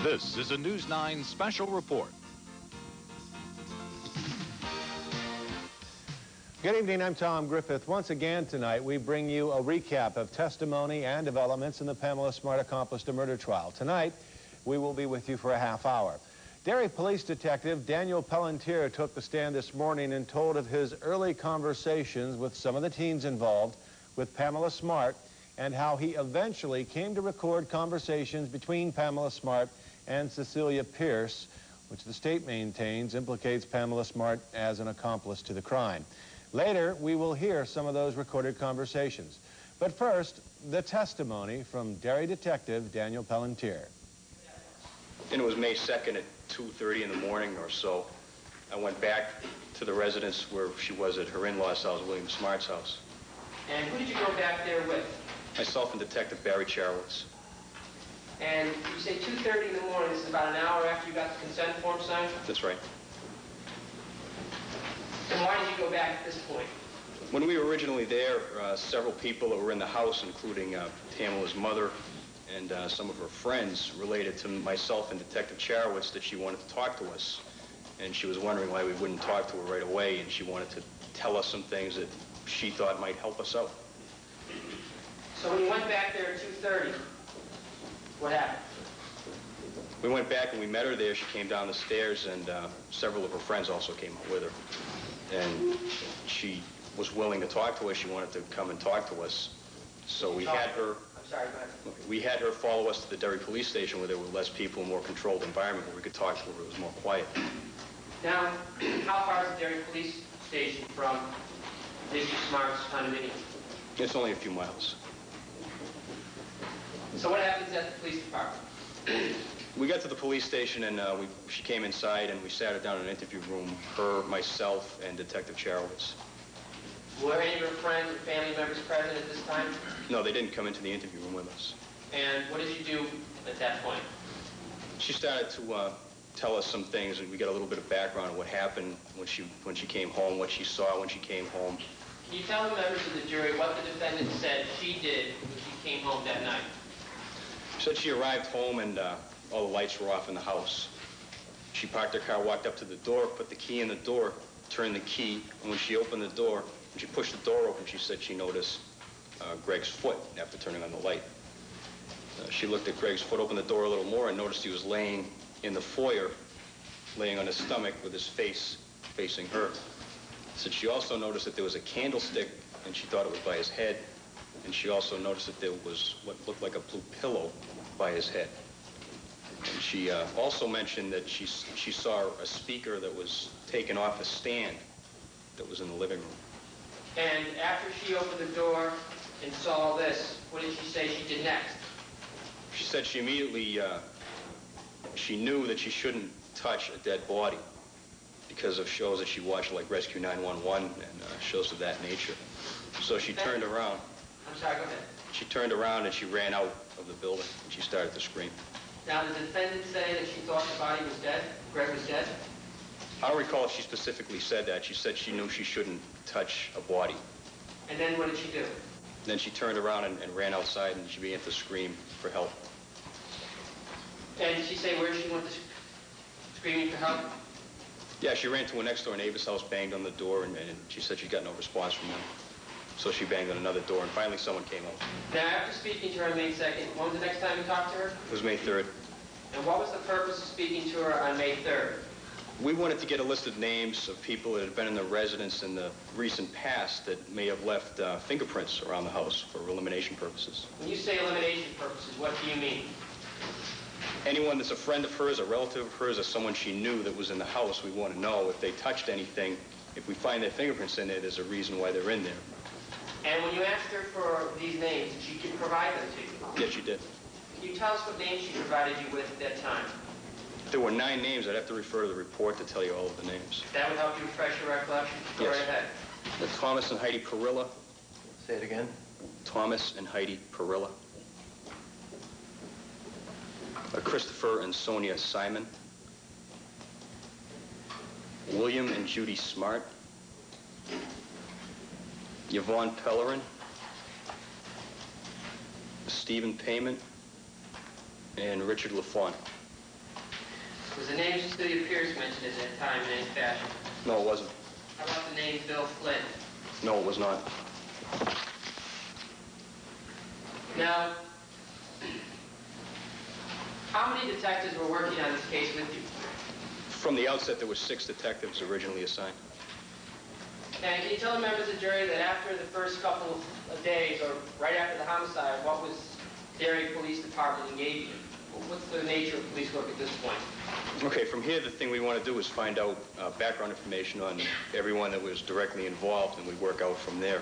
This is a News 9 special report. Good evening, I'm Tom Griffith. Once again tonight, we bring you a recap of testimony and developments in the Pamela Smart Accomplice to Murder trial. Tonight, we will be with you for a half hour. Derry Police Detective Daniel Pelletier took the stand this morning and told of his early conversations with some of the teens involved with Pamela Smart and how he eventually came to record conversations between Pamela Smart and Cecilia Pierce, which the state maintains implicates Pamela Smart as an accomplice to the crime. Later, we will hear some of those recorded conversations. But first, the testimony from Derry Detective Daniel Pelletier. And it was May 2nd at 2:30 in the morning or so. I went back to the residence where she was at her in-laws' house, William Smart's house. And who did you go back there with? Myself and Detective Barry Charowitz. And you say 2:30 in the morning. This is about an hour after you got the consent form signed? That's right. And why did you go back at this point? When we were originally there, several people that were in the house, including Pamela's mother and some of her friends, related to myself and Detective Charowitz that she wanted to talk to us. And she was wondering why we wouldn't talk to her right away, and she wanted to tell us some things that she thought might help us out. So when you went back there at 2:30, what happened? We went back and we met her there. She came down the stairs, and several of her friends also came up with her. And she was willing to talk to us. She wanted to come and talk to us. So we had her... I'm sorry, go ahead. We had her follow us to the Derry Police Station where there were less people, a more controlled environment where we could talk to her where it was more quiet. Now, how far is the Derry Police Station from Mrs. Smart's condominium? It's only a few miles. So what happens at the police department? We got to the police station and she came inside and we sat her down in an interview room, her, myself, and Detective Charowitz. Were any of her friends or family members present at this time? No, they didn't come into the interview room with us. And what did you do at that point? She started to tell us some things, and we got a little bit of background on what happened when she came home, what she saw when she came home. Can you tell the members of the jury what the defendant said she did when she came home that night? She said she arrived home and all the lights were off in the house. She parked her car, walked up to the door, put the key in the door, turned the key, and when she opened the door, when she pushed the door open, she said she noticed Greg's foot after turning on the light. She looked at Greg's foot, opened the door a little more, and noticed he was laying in the foyer, laying on his stomach with his face facing her. So she also noticed that there was a candlestick, and she thought it was by his head. And she also noticed that there was what looked like a blue pillow by his head. And she also mentioned that she saw a speaker that was taken off a stand that was in the living room. And after she opened the door and saw this, what did she say she did next? She said she immediately, she knew that she shouldn't touch a dead body because of shows that she watched like Rescue 911 and shows of that nature. So she turned around. I'm sorry, go ahead. She turned around and she ran out of the building and she started to scream. Now, did the defendant say that she thought the body was dead? Greg was dead? I don't recall if she specifically said that. She said she knew she shouldn't touch a body. And then what did she do? Then she turned around and ran outside and she began to scream for help. And did she say where she went screaming for help? Yeah, she ran to a next-door neighbor's house, banged on the door, and she said she got no response from them. So she banged on another door, and finally someone came out. Now, after speaking to her on May 2nd, when was the next time you talked to her? It was May 3rd. And what was the purpose of speaking to her on May 3rd? We wanted to get a list of names of people that had been in the residence in the recent past that may have left fingerprints around the house for elimination purposes. When you say elimination purposes, what do you mean? Anyone that's a friend of hers, a relative of hers, or someone she knew that was in the house, we want to know if they touched anything. If we find their fingerprints in there, there's a reason why they're in there. And when you asked her for these names, she could provide them to you? Yes, she did. Can you tell us what names she provided you with at that time? There were 9 names. I'd have to refer to the report to tell you all of the names. That would help you refresh your recollection? Go Yes. right ahead. Thomas and Heidi Perilla. Say it again. Thomas and Heidi Perilla. Christopher and Sonia Simon. William and Judy Smart. Yvonne Pellerin. Stephen Payment. And Richard LaFont. Was the name Cecilia Pierce mentioned at that time in any fashion? No, it wasn't. How about the name Bill Flynn? No, it was not. Now, how many detectives were working on this case with you? From the outset, there were 6 detectives originally assigned. And can you tell the members of the jury that after the first couple of days, or right after the homicide, what was Derry Police Department engaged in? What's the nature of police work at this point? Okay, from here, the thing we want to do is find out background information on everyone that was directly involved, and we work out from there.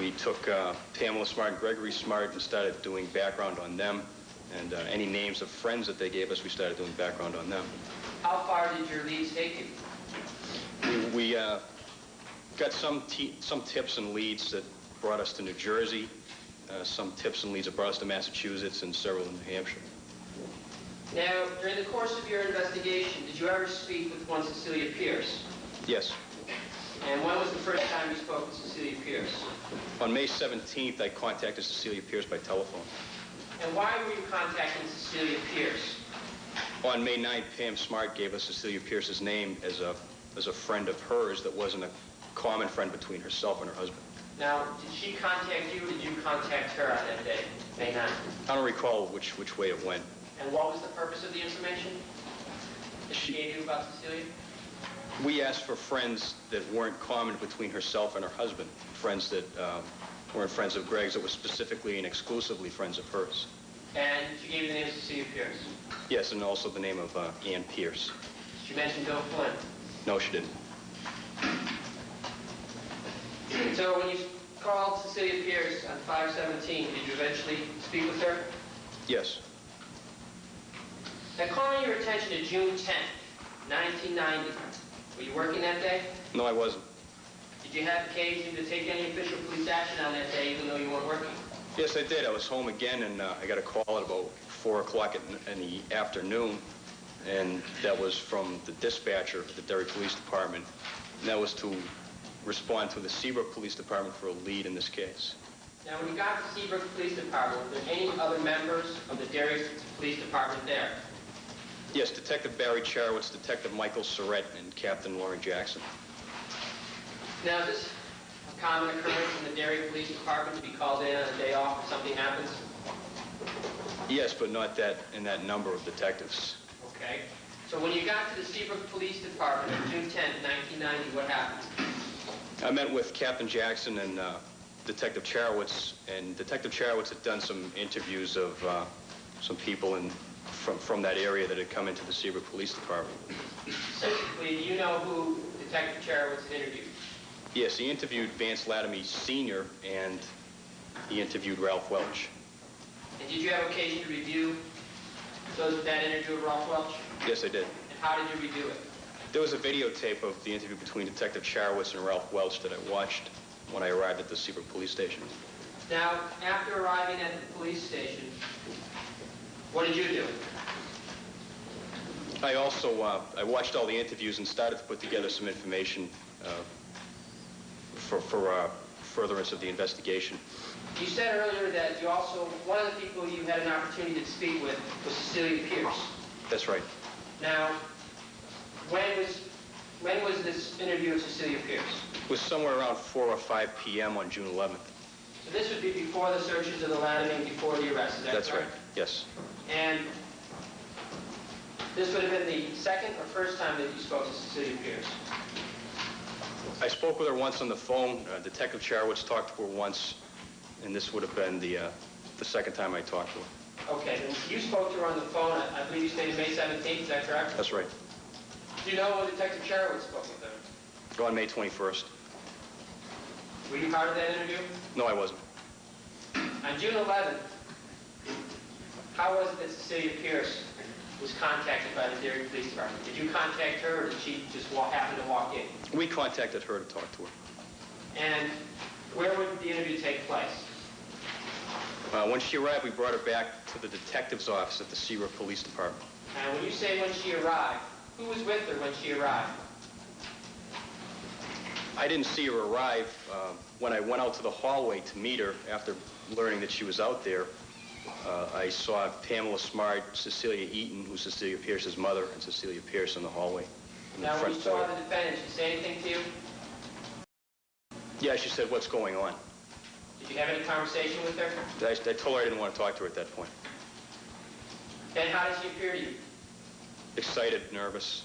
We took Pamela Smart and Gregory Smart and started doing background on them, and any names of friends that they gave us, we started doing background on them. How far did your leads take you? We got some tips and leads that brought us to New Jersey, some tips and leads that brought us to Massachusetts, and several in New Hampshire. Now, during the course of your investigation, did you ever speak with one Cecilia Pierce? Yes. And when was the first time you spoke with Cecilia Pierce? On May 17th, I contacted Cecilia Pierce by telephone. And why were you contacting Cecilia Pierce? On May 9th, Pam Smart gave us Cecilia Pierce's name as a friend of hers that wasn't a common friend between herself and her husband. Now, did she contact you, or did you contact her on that day, May 9th? I don't recall which way it went. And what was the purpose of the information that she gave you about Cecilia? We asked for friends that weren't common between herself and her husband, friends that weren't friends of Greg's, that were specifically and exclusively friends of hers. And she gave you the name of Cecilia Pierce? Yes, and also the name of Ann Pierce. She mentioned Bill Flynn? No, she didn't. So when you called Cecilia Pierce on 5/17, did you eventually speak with her? Yes. Now, calling your attention to June 10th, 1990, were you working that day? No, I wasn't. Did you have occasion to take any official police action on that day, even though you weren't working? Yes, I did. I was home again, and I got a call at about 4 o'clock in the afternoon, and that was from the dispatcher of the Derry Police Department, and that was to respond to the Seabrook Police Department for a lead in this case. Now, when you got to Seabrook Police Department, were there any other members of the Derry Police Department there? Yes, Detective Barry Charowitz, Detective Michael Surrett, and Captain Lauren Jackson. Now, is this a common occurrence in the Derry Police Department to be called in on a day off if something happens? Yes, but not in that number of detectives. Okay. So when you got to the Seabrook Police Department on June 10th, 1990, what happened? I met with Captain Jackson and Detective Charowitz, and Detective Charowitz had done some interviews of some people from that area that had come into the Seabrook Police Department. Specifically, do you know who Detective Charowitz had interviewed? Yes, he interviewed Vance Latimer Sr., and he interviewed Ralph Welch. And did you have occasion to review that interview of Ralph Welch? Yes, I did. And how did you review it? There was a videotape of the interview between Detective Charowitz and Ralph Welch that I watched when I arrived at the Seabrook Police Station. Now, after arriving at the police station, what did you do? I also I watched all the interviews and started to put together some information for furtherance of the investigation. You said earlier that you also, one of the people you had an opportunity to speak with was Cecilia Pierce. That's right. Now, when was this interview with Cecilia Pierce? It was somewhere around 4 or 5 p.m. on June 11th. So this would be before the searches of the Latimer, before the arrest, is that That's correct? right, yes. And this would have been the second or first time that you spoke to Cecilia Pierce? I spoke with her once on the phone. Detective Charowitz talked to her once, and this would have been the second time I talked to her. Okay, and you spoke to her on the phone, I believe you stated May 17th, is that correct? That's right. Do you know when Detective Charowitz spoke with her? On May 21st. Were you part of that interview? No, I wasn't. On June 11th, how was it that Cecilia Pierce was contacted by the Derry Police Department? Did you contact her, or did she just happen to walk in? We contacted her to talk to her. And where would the interview take place? When she arrived, we brought her back to the detective's office at the Seabrook Police Department. And when you say when she arrived, who was with her when she arrived? I didn't see her arrive. When I went out to the hallway to meet her after learning that she was out there, I saw Pamela Smart, Cecilia Eaton, who's Cecilia Pierce's mother, and Cecilia Pierce in the hallway. Now, when you saw the defendant, she say anything to you? Yeah, she said, "What's going on?" Did you have any conversation with her? I told her I didn't want to talk to her at that point. And how did she appear to you? Excited, nervous.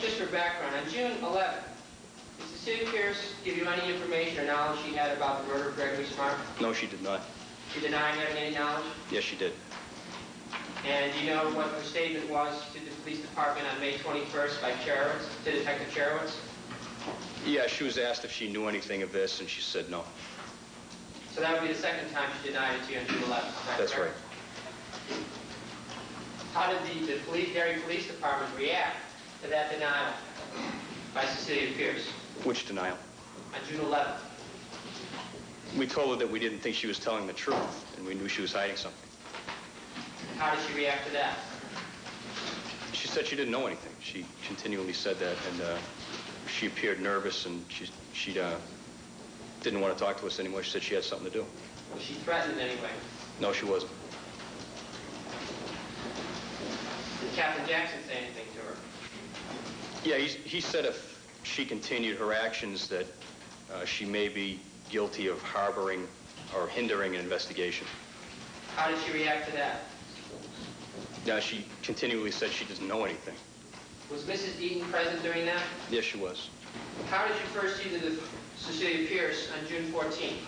Just for background, on June 11th, did Cecilia Pierce give you any information or knowledge she had about the murder of Gregory Smart? No, she did not. She denied having any knowledge? Yes, she did. And do you know what her statement was to the police department on May 21st by Cherowitz, to Detective Cherowitz? Yeah, she was asked if she knew anything of this, and she said no. So that would be the second time she denied it to you on June 11th. That's right. How did the Derry Police Department react to that denial by Cecilia Pierce? Which denial? On June 11th. We told her that we didn't think she was telling the truth, and we knew she was hiding something. How did she react to that? She said she didn't know anything. She continually said that, and she appeared nervous, and she didn't want to talk to us anymore. She said she had something to do. Was she threatened in any way? No, she wasn't. Did Captain Jackson say anything to her? Yeah, he said if she continued her actions that she may be guilty of harboring or hindering an investigation. How did she react to that? She continually said she doesn't know anything. Was Mrs. Eaton present during that? Yes, she was. How did you first see Cecilia Pierce on June 14th?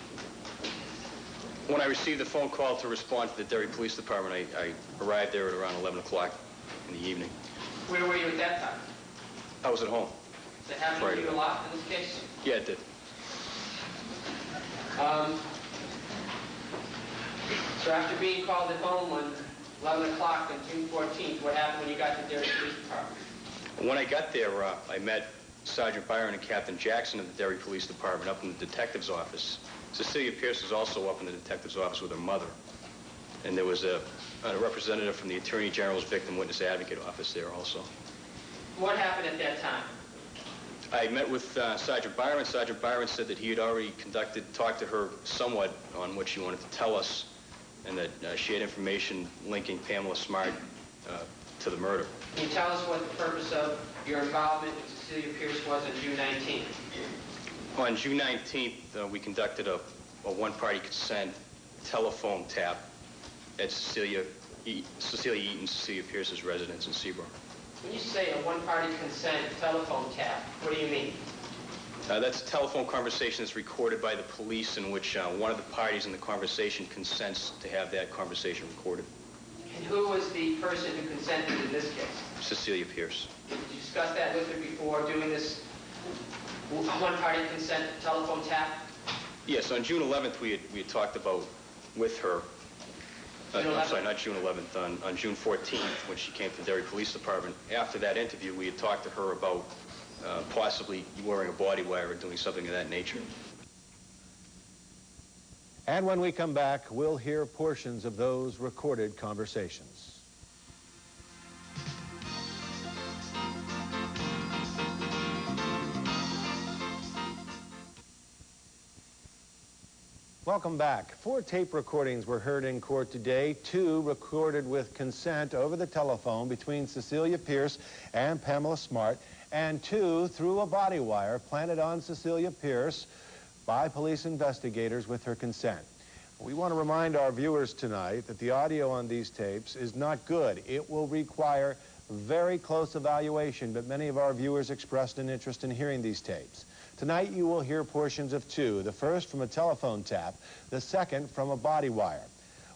When I received the phone call to respond to the Derry Police Department, I arrived there at around 11 o'clock in the evening. Where were you at that time? I was at home. Does that happen to you a lot in this case? Yeah, it did. So after being called at home on 11 o'clock on June 14th, what happened when you got to the Derry Police Department? When I got there, I met Sergeant Byron and Captain Jackson of the Derry Police Department up in the detective's office. Cecilia Pierce was also up in the detective's office with her mother. And there was a representative from the Attorney General's Victim Witness Advocate office there also. What happened at that time? I met with Sergeant Byron. Sergeant Byron said that he had already talked to her somewhat on what she wanted to tell us, and that she had information linking Pamela Smart to the murder. Can you tell us what the purpose of your involvement with Cecilia Pierce was on June 19th? On June 19th, we conducted a one-party consent telephone tap at Cecilia Eaton, Cecilia Pierce's residence in Seabrook. When you say a one-party consent telephone tap, what do you mean? That's a telephone conversation that's recorded by the police in which one of the parties in the conversation consents to have that conversation recorded. And who was the person who consented in this case? Cecilia Pierce. Did you discuss that with her before doing this one-party consent telephone tap? Yes, on June 11th we had talked about with her. I'm sorry, not June 11th, on June 14th when she came to the Derry Police Department. After that interview, we had talked to her about possibly wearing a body wire or doing something of that nature. And when we come back, we'll hear portions of those recorded conversations. Welcome back. 4 tape recordings were heard in court today. 2 recorded with consent over the telephone between Cecilia Pierce and Pamela Smart, and 2 through a body wire planted on Cecilia Pierce by police investigators with her consent. We want to remind our viewers tonight that the audio on these tapes is not good. It will require very close evaluation, but many of our viewers expressed an interest in hearing these tapes. Tonight you will hear portions of 2, the first from a telephone tap, the second from a body wire.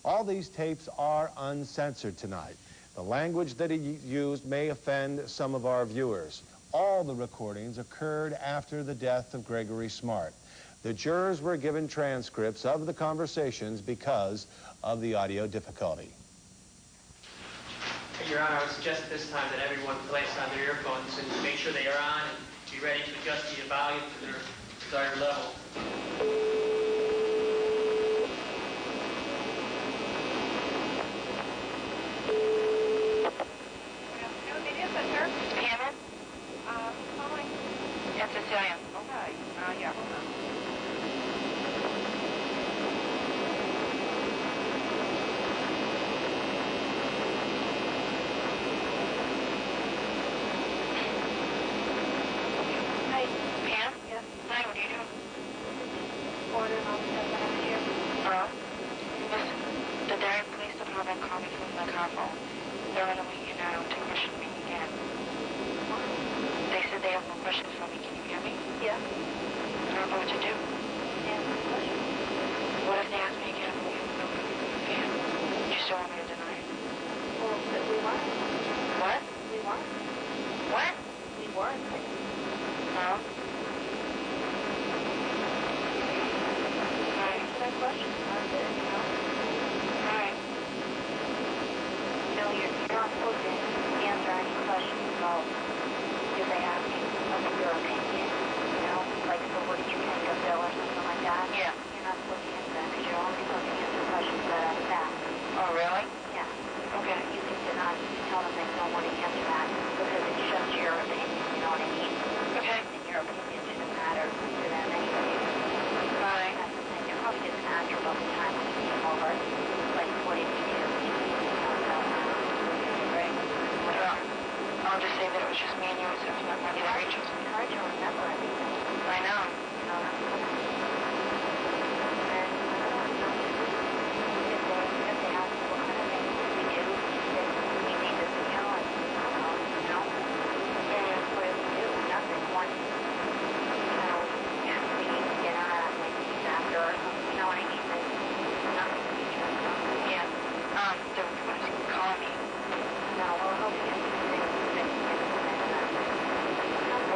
All these tapes are uncensored tonight. The language that he used may offend some of our viewers. All the recordings occurred after the death of Gregory Smart. The jurors were given transcripts of the conversations because of the audio difficulty. Your Honor, I would suggest at this time that everyone place on their earphones and make sure they are on and be ready to adjust the volume to their desired level. Good afternoon. It is, sir. Pamela? Calling. Yes, Cecilia. Okay. Yeah, hold on. order and officer of the Hampshire. Listen, the Derry Police Department called me from my car phone. They're on the way here now to question me again. They said they have more questions for me. Can you hear me? Yeah. I don't know what to do. Yeah, question. What if they ask me again? Will you know again? You still want me to deny it? Well, but we weren't. What? We weren't. What? We weren't. No. Right. Answer that question. That's it, you know? Right. You know, you're not supposed to answer any questions about if they ask you about your opinion, you know? Like, so what did you think of Bill or something like that? Yeah. You're not supposed to answer that because you're only supposed to answer questions that are fact. Oh, really? Yeah. Okay. You need to not tell them that you don't want to answer that because it's just your opinion, you know what I mean? Okay. And your opinion shouldn't matter to them anyway. Right. That's the thing. They're probably just going to ask you about the time when you came over. Like, what did you do? Right? Well, I'll just say that it was just me and you except for that one guy, Rachel. It's hard to remember everything. I know. You know, and I don't know, if they ask you what kind of things we do, then we made this video and, you know, and what did we do? Nothing. One, you know, we eat dinner at like after or something, you know what I mean? There's nothing to be stressed about. Yeah. They were going to call me. No, well, I hope you get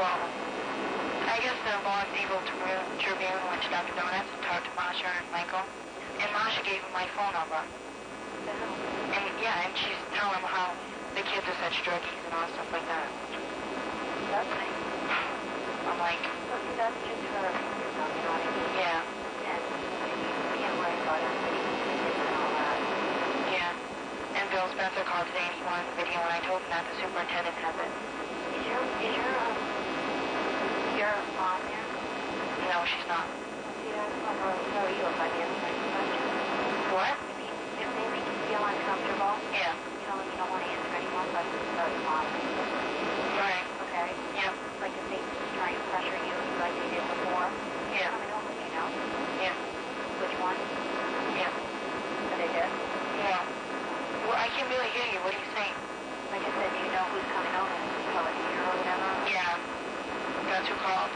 Well, I guess the Los Angeles Tribune went to Dr. Donuts and talked to Masha and Michael. And Masha gave him my phone number. And yeah, and she's telling him how the kids are such druggies and all stuff like that. That's nice. I'm like, Well, see, that's just her opinion, though, you know what I mean? yeah, And you can't worry about everybody's opinions and all that. yeah. And Bill Spencer called today and he wanted the video and I told him that the superintendent has it. Is your mom there? No, she's not. See, that's not really tell you if I answer any questions. What? If they make you feel uncomfortable, Yeah. you know, you don't want to answer any more questions about your mom. Right. Okay? Yeah. Like if they try and pressure you like they did before. Yeah. Coming over, you know? Yeah. Which one? Yeah. That they did? Yeah. Well, I can't really hear you. What are you saying? Like I said, do you know who's coming over? Public here or whatever? Yeah. That's who called.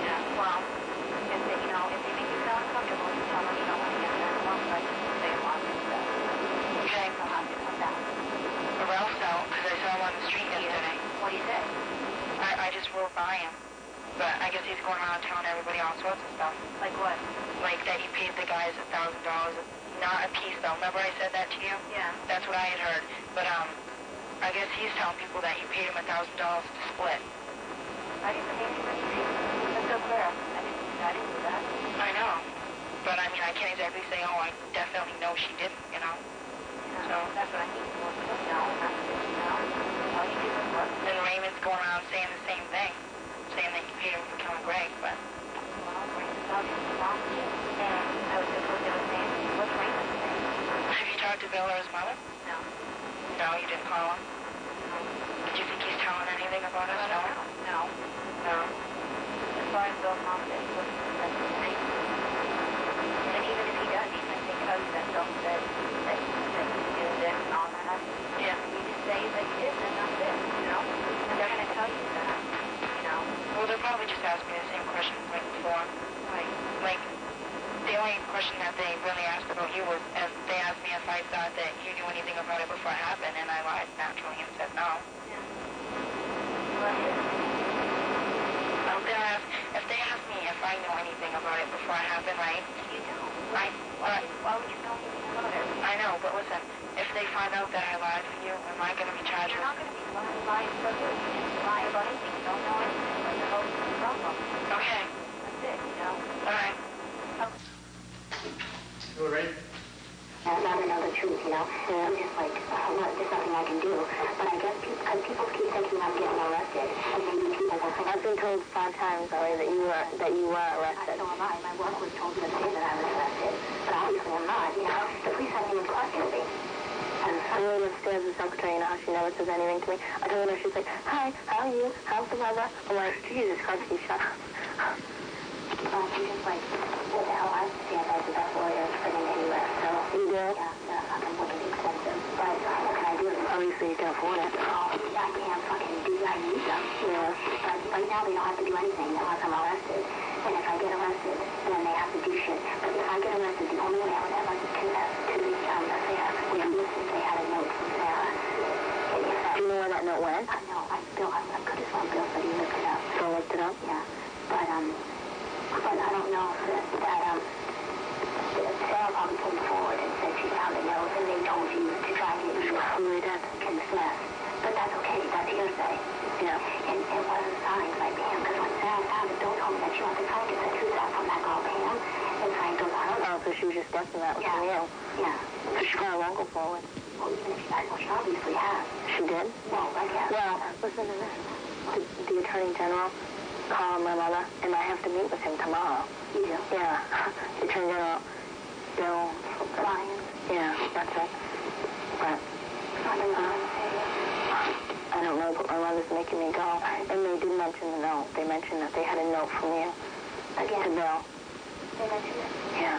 Yeah. Well, if they, you know, if they make you feel uncomfortable, you tell them you don't want to answer any more questions. They want to. Okay. They'll have to come back. Ralph's out because I saw him on the street yesterday. What do you say? I just rode by him. But I guess he's going around telling everybody all sorts of stuff. Like what? Like that he paid the guys $1,000. Not a piece though. Remember I said that to you? Yeah. That's what I had heard. But I guess he's telling people that you paid him $1,000 to split. I didn't pay anybody anything. That's so clear. I didn't do that. I know. But I mean, I can't exactly say, oh, I definitely know she didn't, you know? So that's what I mean. Well, you don't know. That's it, you know? All you do is work. Then Raymond's going around saying the same thing. Saying that you paid him for killing Greg, but... Well, Raymond's obviously wrong too. I was just what they were saying. What's Raymond saying? Have you talked to Bill or his mother? No. No, you didn't call him? Do you think he's telling anything about us? No? No. No. As far as Bill's mom said, he wasn't going to say anything. And even if he does, even if they tell you that Bill said that you did this and all that, Yeah. you just say that you did, then that's it, you know? And they're going to tell you that, you know? Well, they'll probably just ask me the same questions like before. Right. Like, the only question that they really asked about you was if they asked me if I thought that you knew anything about it before it happened, and I lied naturally and said no. Yeah. Well, that's it. If they ask me if I know anything about it before it happened, right? You don't. Right. Why would you know anything about it? I know, but listen, if they find out that I lied for you, am I going to be charged You're with... not going to be lying for who? You just lie about anything. You don't know anything. What the hell is the problem? Okay. That's it, you know? All right. You all right? I'd rather know the truth, you know? And I'm just like, there's nothing I can do. But I guess because people keep thinking I'm getting arrested, and maybe people will think... I've been told 5 times already that you were arrested. So am I. My work was told to say that I was arrested. But obviously I'm not, you know? The police haven't even questioned me. I'm waiting upstairs with the secretary, you know how she never says anything to me. I told her, she's like, hi, how are you? How's the weather? I'm like, Jesus Christ, you shut up. I'm just like... Obviously, you can afford it. Oh, I can't fucking do that. I need them. Yeah. But right now, they don't have to do anything unless I'm arrested. And if I get arrested, then they have to do shit. But if I get arrested, the only way I would ever confess to the affair would be if they had a note from Sarah. Do you know where that note went? No, I could have found Bill, but he looked it up. So looked it up? Yeah. But I don't know that Sarah probably came forward and said she found a note, and they told you to try and get you to confess. But that's okay. That's hearsay. Yeah. And it wasn't signed by Pam, because when Sarah found it, Bill told me that she wanted to try and get the truth out from that girl, Pam, and try and go to her. Oh, so she was just guessing that was from you? Yeah. So she probably won't go forward. Well, even if she obviously has. She did? No, I guess. Well, listen to this. The Attorney General called my mother, and I have to meet with him tomorrow. You do? Yeah. The Attorney General, Bill... Ryan. Yeah, that's it. But... I don't know, but my mother's making me go. And they did mention the note. They mentioned that they had a note from you. Again? To Bill. They mentioned it? Yeah.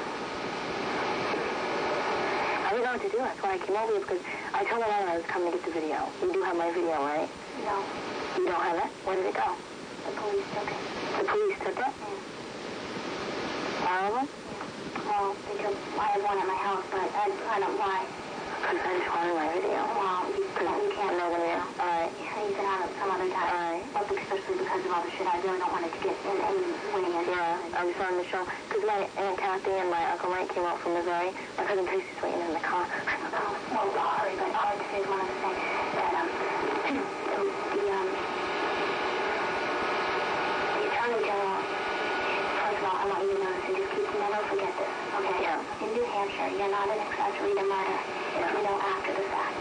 I didn't know what to do. That's why I came over here, because I told my mother I was coming to get the video. You do have my video, right? No. You don't have it? Where did it go? The police took it. The police took it? Yeah. All of them? Well, I have one at my house, but I don't know why. Because I just wanted my video. Well, you can't. No, then yeah. All right. You can have it some other time. All right. But especially because of all the shit, I really don't want it to get in any way. Yeah, I just wanted to show, because my Aunt Kathy and my Uncle Mike came out from Missouri. My cousin Tracy's waiting in the car. Well, sorry, but all I have to say is one other thing. That, the Attorney General, first of all, I want you to notice and just never forget this, okay? Yeah. In New Hampshire, you're not an accessory to murder if you know after the fact.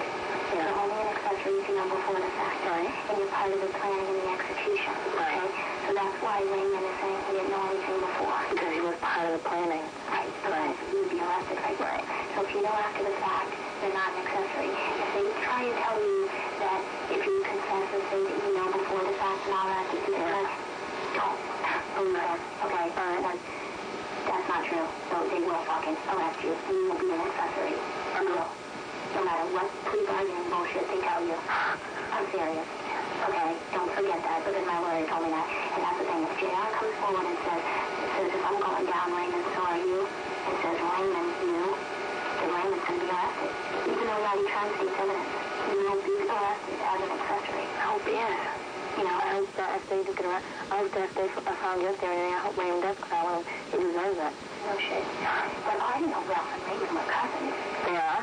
Yeah. You're only an accessory if you know before the fact. Right. And you're part of the planning and the execution, okay? Right. So that's why Raymond is saying he didn't know anything before. Because he was part of the planning. Right. Right. You would be arrested right. So if you know after the fact, you're not an accessory. If they try and tell you that if you confess and say that you know before the fact and all that, don't believe that. Okay? That's not true. So they will fucking arrest you. And you will be an accessory. No matter what plea bargaining bullshit they tell you. I'm serious. Okay? Don't forget that, because my lawyer told me that. And that's the thing. If JR comes forward and says if I'm going down, Raymond, so are you, and says Raymond knew, then Raymond's going to be arrested. Even though Roddy Trump states evidence, he will be arrested as an accessory. I hope he is. You know, I hope that if they do get arrested, I hope that if they found guilty or anything, I hope Raymond does, because I want him, he deserves it. No shit. But I didn't know Ralph and Raymond were cousins. They are?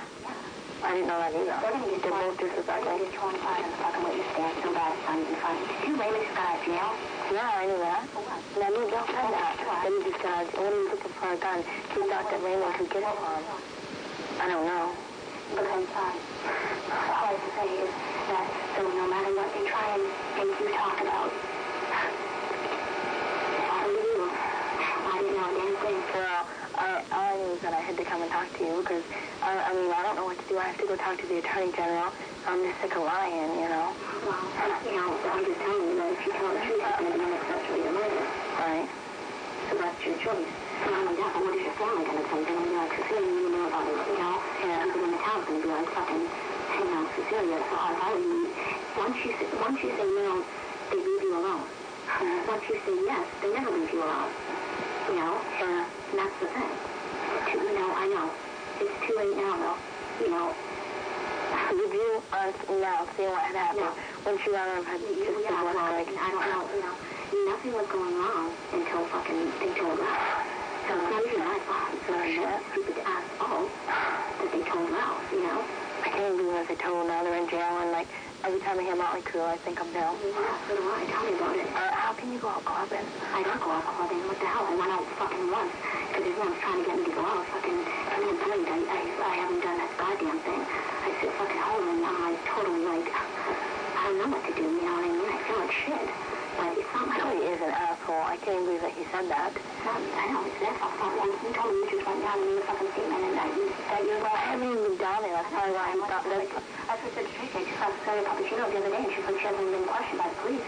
I didn't know that either. They're going to get both disrespectful. They're going to get 25 in the fucking witness stand so bad it's not even funny. Did you Raymond just got out of jail? Yeah, I knew that. For what? Now, you don't say that. Then he just got, when he was looking for a gun, he thought that Raymond could get it for him. I don't know. Because, all I can say is that, so no matter what they try and make you talk about, I didn't know a damn thing. Well, all I knew was that I had to come and talk to you, because, I mean, I don't know what to do. I have to go talk to the Attorney General. I'm just sick of lying, you know. Well, you know, I'm just telling you that if you tell the truth, it's going to be an accessory to murder. Right. So that's your choice. And I'm like, what is your family going to say? They're going to be like, Cecilia, you know about it, you know? Yeah. People in the town's going to be like, fucking, you know, Cecilia, so how are you? Once you say no, they leave you alone. Once you say yes, they never leave you alone. You know? And that's the thing. You know, I know. It's too late now, though. You know. Did you now see what had happened? No. When she got her head just Yeah, well, like... I don't know, you know. Nothing was going wrong until fucking they told Ralph. So it's not even my fault. It's not stupid asshole that they told Ralph, you know? I can't believe that they told now they're in jail, and like every time I hear Motley Crue, I think I'm Bill. Yeah, so do I. Tell me about it. How can you go out clubbing? I don't go out clubbing. What the hell? I went out fucking once because everyone's trying to get me to go out. Fucking unemployed. I haven't done that goddamn thing. I sit fucking home and I'm like totally like I don't know what to do. You know what I mean? I feel like shit. But it's not my fault. He is an asshole. I can't believe that he said that. I know, it's their fault. You told me you just went down and made a fucking statement and that you're I haven't even been down there. That's probably why I'm not there. That's what I said to Tracy. I just saw Cecilia Papagino the other day and she said she hasn't been questioned by the police.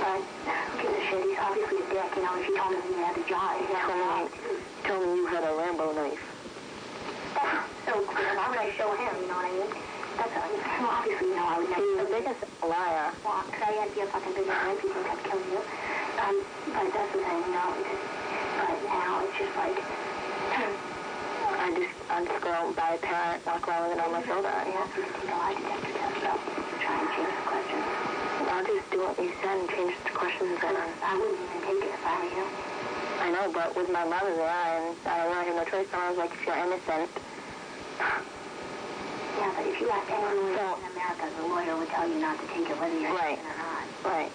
But who gives a shit? He's obviously a dick, you know, if you told him he had a job. He told me you had a Rambo knife. That's so clear. Why would I show him, you know what I mean? That's all. Well, obviously, I would never. He's the biggest liar. Well, could I be a fucking bigger liar if you think I'd kill you? But that's the thing, But now it's just like... I just go out and buy a parent, walk around with it on my shoulder. Yeah, so you can take a lie detector test, so try and change the questions. I'll just do what you said and change the questions. I wouldn't even take it if I were you. I know, but with my mother there, and I really have no choice, and I was like, if you're innocent... Yeah, but if you ask any lawyer in America, the lawyer would tell you not to take it whether you're innocent or not. Right.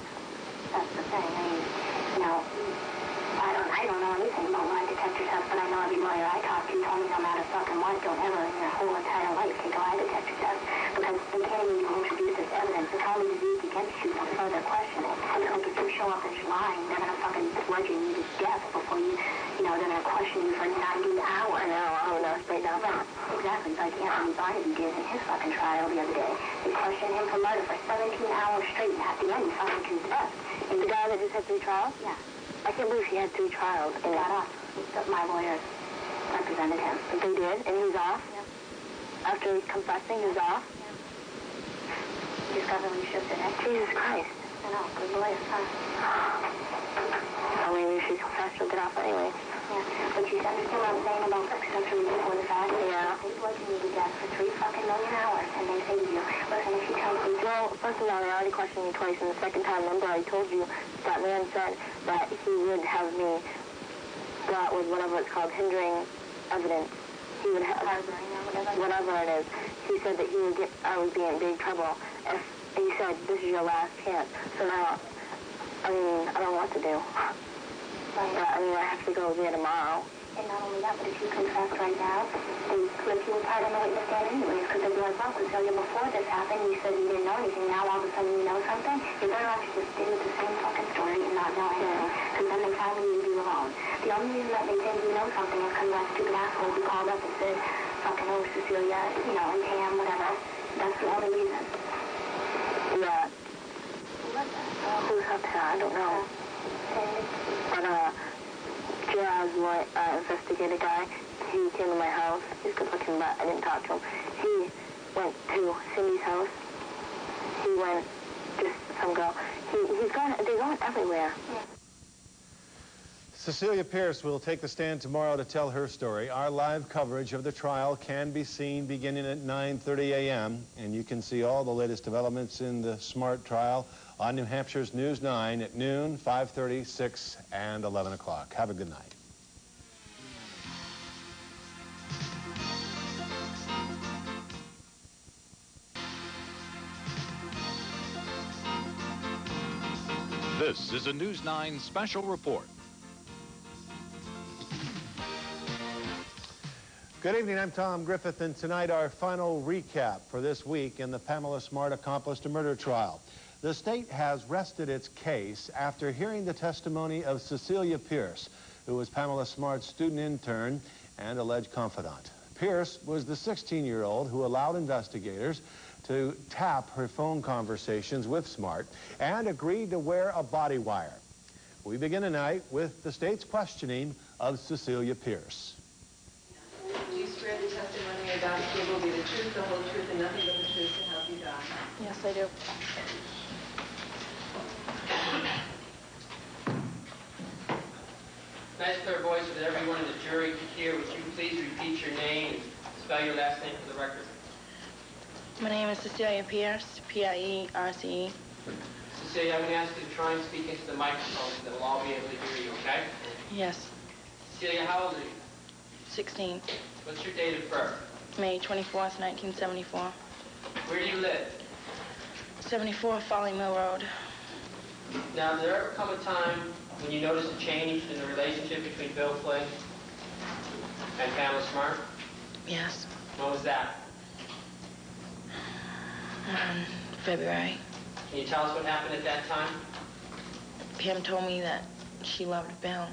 That's the thing. I mean, I don't know anything about lie detector tests, but I know every lawyer I talk to told me no matter fucking what, don't ever in your whole entire life take a lie detector test, because they can't even introduce this evidence. It's only used against you for further questioning. It's like if you show up as lying, they're going to fucking bludgeon you to death before you, they're going to question you for 90 hours. I know, I'm going to straight down. Right, exactly. Like Anthony Barnaby did in his fucking trial the other day. They questioned him for murder for 17 hours straight, and at the end, he fucking confessed. And the guy that just had 3 trials? Yeah. I can't believe he had 3 trials. He got off. My lawyers represented him. They did? And he's off? Yeah. After confessing, he's off? Yeah. He just got released yesterday. Jesus Christ. I know, good lawyers, huh? I mean, if she confessed, she'll get off anyway. Yeah, but you understand what I'm saying about accessory before the fact? Yeah. They bludgeon you to death for 3 fucking million hours, and they say to you, listen, if you tell me... Well, first of all, I already questioned you twice, and the second time, remember, I told you that man said that he would have me brought with whatever it's called, hindering evidence. He would have... Whatever it is. He said that I would be in big trouble if he said, this is your last chance. So now, I don't know what to do. But, I have to go there tomorrow. And not only that, but if you confess right now, they flip you apart on the witness stand anyways, because they'll be like, well, Cecilia, before this happened, you said you didn't know anything. Now all of a sudden you know something. You're better off to just stay with the same fucking story and not know anything, because then they finally leave you alone. The only reason that they think you know something is because that stupid asshole who called up and said, fucking, oh, Cecilia, and Pam, whatever. That's the only reason. Yeah. Who was that? Who's up there? I don't know. But, Jazz, investigator guy, he came to my house. He's good looking, but I didn't talk to him. He went to Cindy's house. He went, just some girl. They're going everywhere. Yeah. Cecilia Pierce will take the stand tomorrow to tell her story. Our live coverage of the trial can be seen beginning at 9:30 a.m. And you can see all the latest developments in the Smart trial on New Hampshire's News 9 at noon, 5:30, 6, and 11 o'clock. Have a good night. This is a News 9 special report. Good evening, I'm Tom Griffith, and tonight our final recap for this week in the Pamela Smart accomplice to murder trial. The state has rested its case after hearing the testimony of Cecilia Pierce, who was Pamela Smart's student intern and alleged confidant. Pierce was the 16-year-old who allowed investigators to tap her phone conversations with Smart and agreed to wear a body wire. We begin tonight with the state's questioning of Cecilia Pierce. Do you swear the testimony you're about to give will be the truth, the whole truth, and nothing but the truth to help you God? Yes, I do. Nice clear voice so that everyone in the jury can hear. Would you please repeat your name and spell your last name for the record? My name is Cecilia Pierce, P-I-E-R-C-E. Cecilia, I'm going to ask you to try and speak into the microphone so that we'll all be able to hear you, okay? Yes, Cecilia, how old are you? 16, What's your date of birth? May 24th, 1974. Where do you live? 74 Folly Mill Road. Now, did there ever come a time when you noticed a change in the relationship between Bill Flynn and Pamela Smart? Yes, When was that? February. Can you tell us what happened at that time? Pam told me that she loved Bill.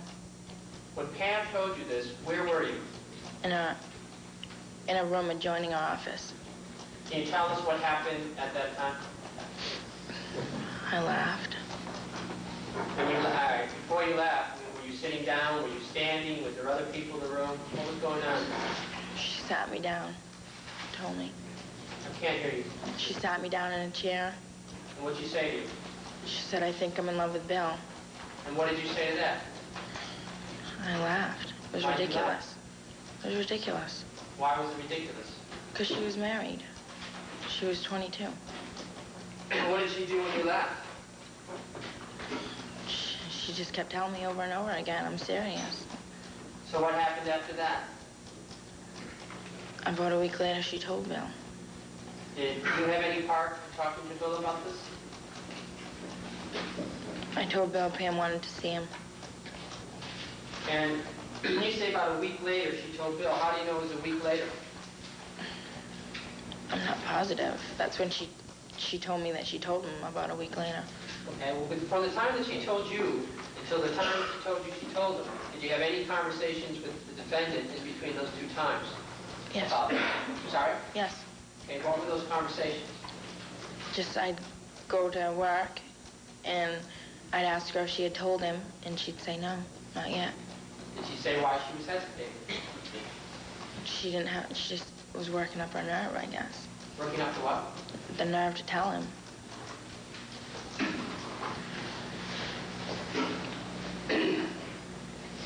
When Pam told you this, where were you? In a room adjoining our office. Can you tell us what happened at that time? I laughed. Before you laughed, were you sitting down? Were you standing? Was there other people in the room? What was going on? She sat me down, told me. I can't hear you. She sat me down in a chair. And what'd she say to you? She said, I think I'm in love with Bill. And what did you say to that? I laughed. It was Why'd you ridiculous. laugh? It was ridiculous. Why was it ridiculous? Because she was married. She was 22. And what did she do when you laughed? She just kept telling me over and over again, I'm serious. So what happened after that? About a week later, she told Bill. Did you have any part in talking to Bill about this? I told Bill Pam wanted to see him. And when you say about a week later she told Bill, how do you know it was a week later? I'm not positive. That's when she told me that she told him about a week later. Okay, well, from the time that she told you until the time she told you she told him, did you have any conversations with the defendant in between those two times? Yes. Sorry? Yes. Okay, what were those conversations? Just I'd go to work and I'd ask her if she had told him and she'd say no, not yet. Did she say why she was hesitating? She didn't have, she just was working up her nerve, I guess. Working up to what? The nerve to tell him.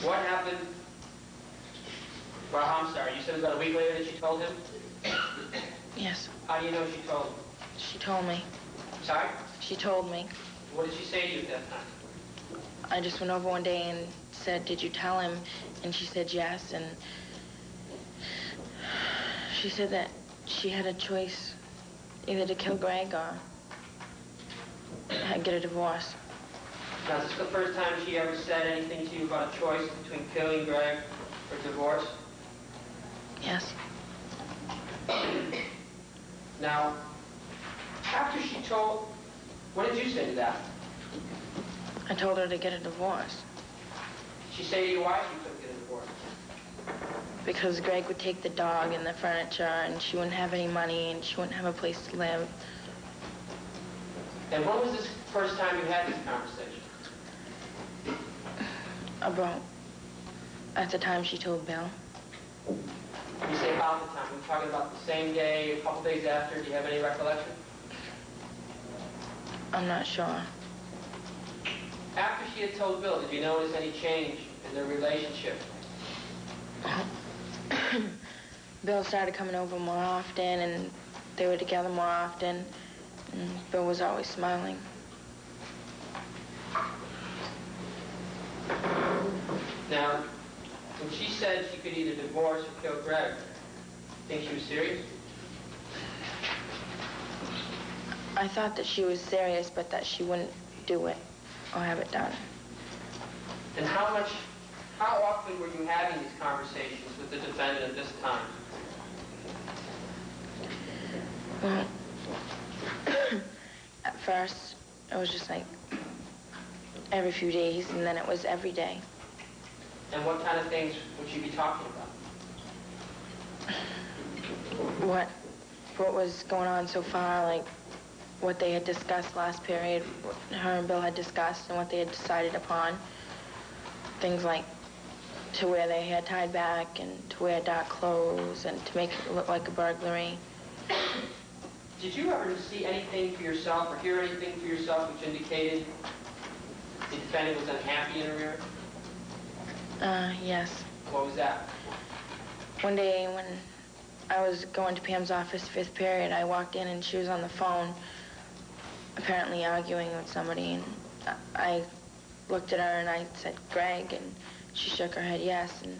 What happened? Well, I'm sorry, you said it was about a week later that she told him? Yes. How do you know she told him? She told me. Sorry? She told me. What did she say to you at that time? I just went over one day and said, did you tell him? And she said yes, and she said that she had a choice either to kill Greg or get a divorce. Now, is this the first time she ever said anything to you about a choice between killing Greg or divorce? Yes. Now, after she told, what did you say to that? I told her to get a divorce. Did she say to you why she couldn't get a divorce? Because Greg would take the dog and the furniture, and she wouldn't have any money, and she wouldn't have a place to live. And when was this first time you had this conversation? About at the time she told Bill. When you say about the time, are we talking about the same day, a couple days after? Do you have any recollection? I'm not sure. After she had told Bill, did you notice any change in their relationship? Bill started coming over more often, and they were together more often, and Bill was always smiling. Now, when she said she could either divorce or kill Greg, think she was serious? I thought that she was serious, but that she wouldn't do it or have it done. And how often were you having these conversations with the defendant at this time? Well, at first, it was just like every few days, and then it was every day. And what kind of things would you be talking about? What was going on so far, like what they had discussed last period, what her and Bill had discussed, and what they had decided upon. Things like to wear their hair tied back and to wear dark clothes and to make it look like a burglary. Did you ever see anything for yourself or hear anything for yourself which indicated the defendant was unhappy in her marriage? Yes. What was that? One day when I was going to Pam's office, 5th period, I walked in and she was on the phone, apparently arguing with somebody, and I looked at her and I said, Greg, and she shook her head yes, and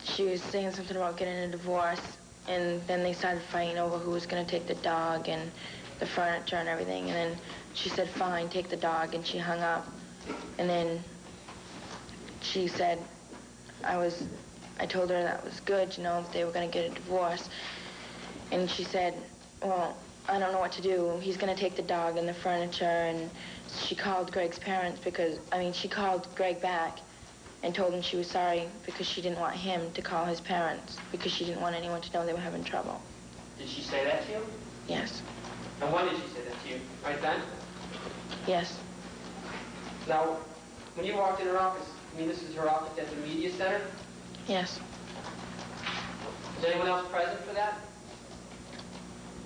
she was saying something about getting a divorce, and then they started fighting over who was going to take the dog and the furniture and everything, and then she said, fine, take the dog, and she hung up, and then she said, I told her that was good, you know, that they were going to get a divorce, and she said, well, I don't know what to do. He's going to take the dog and the furniture, and she called Greg's parents she called Greg back and told him she was sorry because she didn't want him to call his parents because she didn't want anyone to know they were having trouble. Did she say that to you? Yes. And when did she say that to you? Right then? Yes. Now, when you walked in her office, this is her office at the media center? Yes. Was anyone else present for that?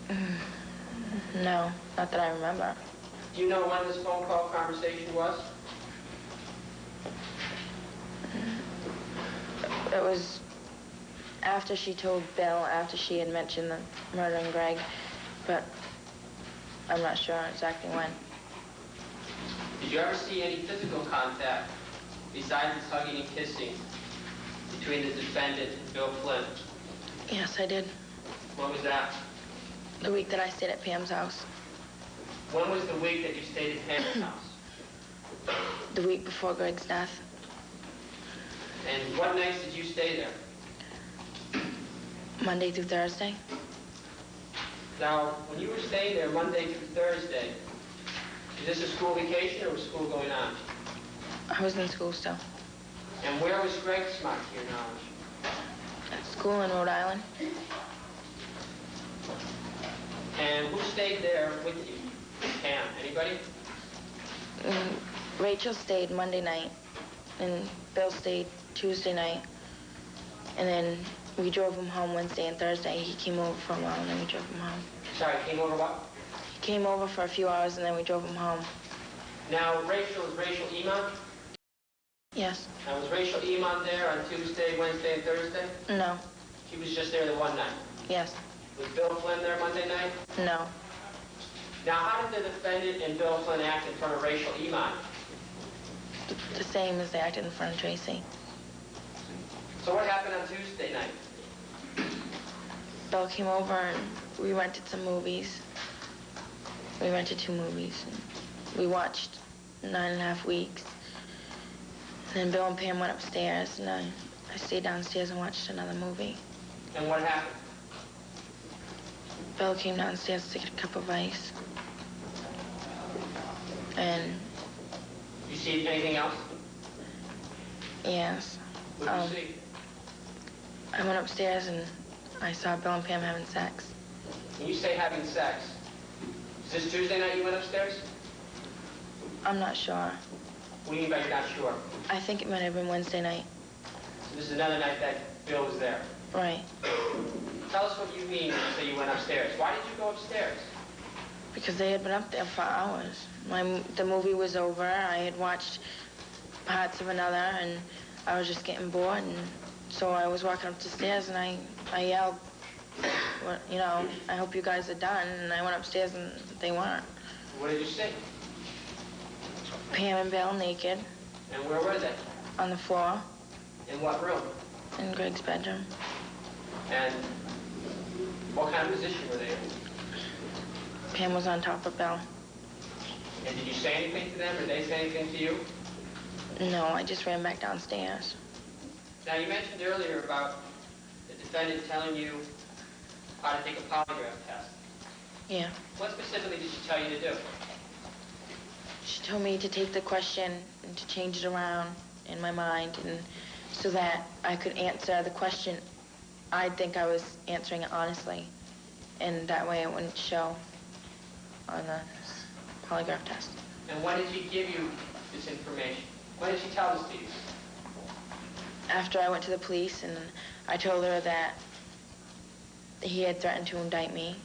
No, not that I remember. Do you know when this phone call conversation was? It was after she told Bill, after she had mentioned the murdering Greg, but I'm not sure exactly when. Did you ever see any physical contact besides the hugging and kissing between the defendant and Bill Flynn? Yes, I did. When was that? The week that I stayed at Pam's house. When was the week that you stayed at Pam's house? The week before Greg's death. And what nights did you stay there? Monday through Thursday. Now, when you were staying there Monday through Thursday, is this a school vacation or was school going on? I was in school still. And where was Greg Smart, to your knowledge? At school in Rhode Island. And who stayed there with you? Pam, anybody? Rachel stayed Monday night, and Bill stayed Tuesday night, and then we drove him home Wednesday and Thursday. He came over for a while, and then we drove him home. Sorry, came over what? He came over for a few hours, and then we drove him home. Now, Rachel, is Rachel Iman? Yes. Now, was Rachel Iman there on Tuesday, Wednesday, and Thursday? No. She was just there the one night? Yes. Was Bill Flynn there Monday night? No. Now, how did the defendant and Bill Flynn act in front of Rachel Iman? The same as they acted in front of Tracy. So what happened on Tuesday night? Bill came over, and we rented some movies. We rented 2 movies. And we watched 9.5 Weeks. And then Bill and Pam went upstairs, and I stayed downstairs and watched another movie. And what happened? Bill came downstairs to get a cup of ice. And... You see anything else? Yes. What did you see? I went upstairs and I saw Bill and Pam having sex. When you say having sex, is this Tuesday night you went upstairs? I'm not sure. What do you mean by you're not sure? I think it might have been Wednesday night. So this is another night that Bill was there. Right. Tell us what you mean when you say you went upstairs. Why did you go upstairs? Because they had been up there for hours. The movie was over. I had watched parts of another, and I was just getting bored. And so I was walking up the stairs, and I yelled, well, you know, I hope you guys are done. And I went upstairs, and they weren't. What did you see? Pam and Bill naked. And where were they? On the floor. In what room? In Greg's bedroom. And what kind of position were they in? Pam was on top of Bill. And did you say anything to them, or did they say anything to you? No, I just ran back downstairs. Now, you mentioned earlier about the defendant telling you how to take a polygraph test. Yeah. What specifically did she tell you to do? She told me to take the question and to change it around in my mind, and so that I could answer the question I'd think I was answering it honestly, and that way it wouldn't show on the polygraph test. And when did she give you this information? When did she tell this to you? After I went to the police, and I told her that he had threatened to indict me,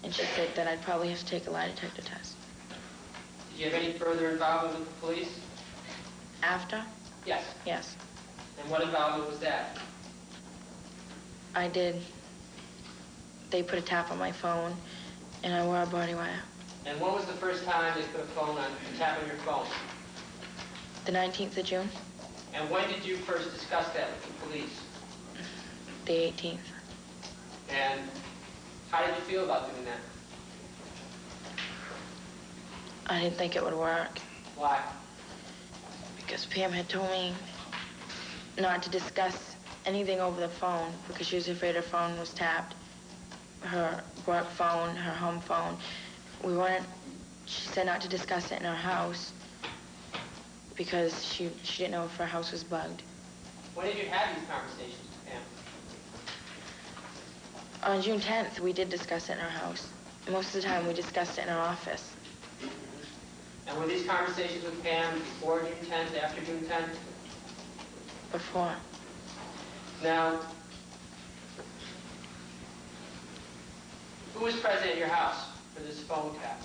and she said that I'd probably have to take a lie detector test. Did you have any further involvement with the police? After? Yes. Yes. And what involvement was that? I did. They put a tap on my phone, and I wore a body wire. And when was the first time they put a tap on your phone? The 19th of June. And when did you first discuss that with the police? The 18th. And how did you feel about doing that? I didn't think it would work. Why? Because Pam had told me not to discuss anything over the phone because she was afraid her phone was tapped. Her work phone, her home phone. She said not to discuss it in her house because she didn't know if her house was bugged. When did you have these conversations with Pam? On June 10th, we did discuss it in our house. Most of the time, we discussed it in our office. And were these conversations with Pam before June 10th, after June 10th? Before. Now, Who was present at your house for this phone tap?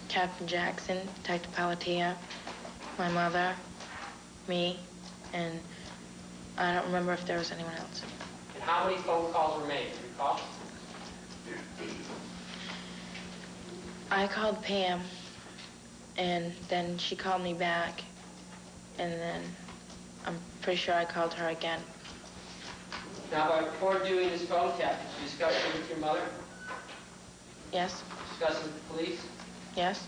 Captain Jackson, Detective Palatia, my mother, me, and I don't remember if there was anyone else. And how many phone calls were made? Do you recall? I called Pam, and then she called me back, and then I'm pretty sure I called her again. Now, before doing this phone tap, did you discuss it with your mother? Yes? Discuss it with the police? Yes?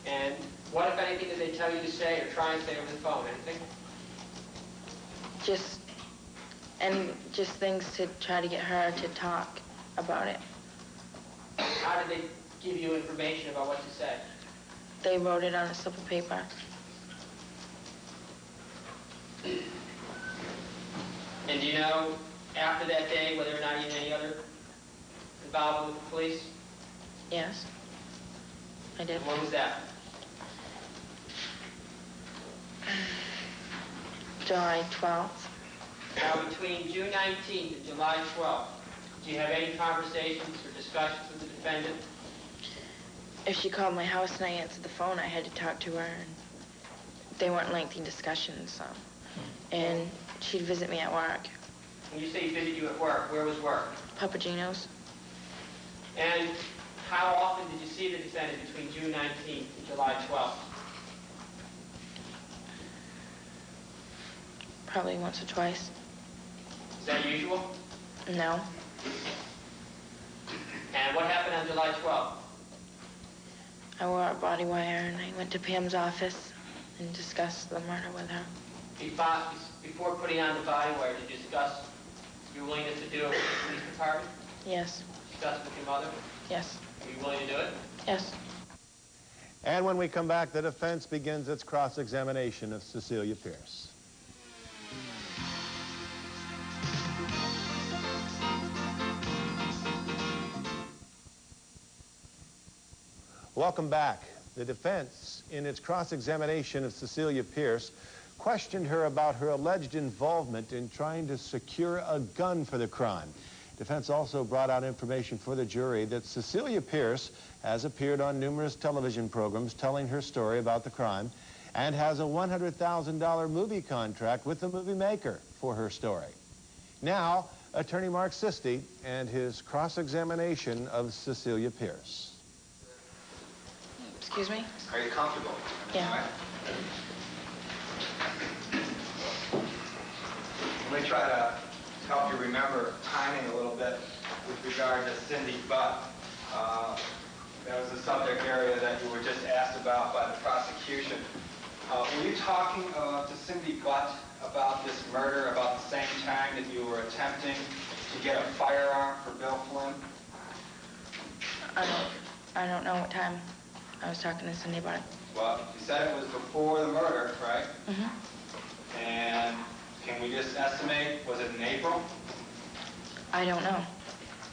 And what, if anything, did they tell you to say or try and say over the phone? Anything? Just things to try to get her to talk about it. How did they give you information about what to say? They wrote it on a slip of paper. And do you know, after that day, whether or not you had any other involvement with the police? Yes, I did. And when was that? July 12th. Now, between June 19th and July 12th, do you have any conversations or discussions with the defendant? If she called my house and I answered the phone, I had to talk to her, and they weren't lengthy discussions, so. And she'd visit me at work. When you say he visited you at work, where was work? Papagino's. And how often did you see the defendant between June 19th and July 12th? Probably once or twice. Is that usual? No. And what happened on July 12th? I wore a body wire and I went to Pam's office and discussed the murder with her. Before putting on the body wire, did you discuss your willingness to do it with the police department? Yes. Discuss it with your mother? Yes. Are you willing to do it? Yes. And when we come back, the defense begins its cross-examination of Cecilia Pierce. Welcome back. The defense, in its cross-examination of Cecilia Pierce, questioned her about her alleged involvement in trying to secure a gun for the crime. Defense also brought out information for the jury that Cecilia Pierce has appeared on numerous television programs telling her story about the crime and has a $100,000 movie contract with the movie maker for her story. Now, attorney Mark Sisti and his cross-examination of Cecilia Pierce. Excuse me? Are you comfortable? Yeah. Let me try to help you remember timing a little bit with regard to Cindy Butt. That was the subject area that you were just asked about by the prosecution. Were you talking to Cindy Butt about this murder about the same time that you were attempting to get a firearm for Bill Flynn? I don't know what time I was talking to Cindy about it. Well, you said it was before the murder, right? Mm-hmm. And can we just estimate, was it in April? I don't know.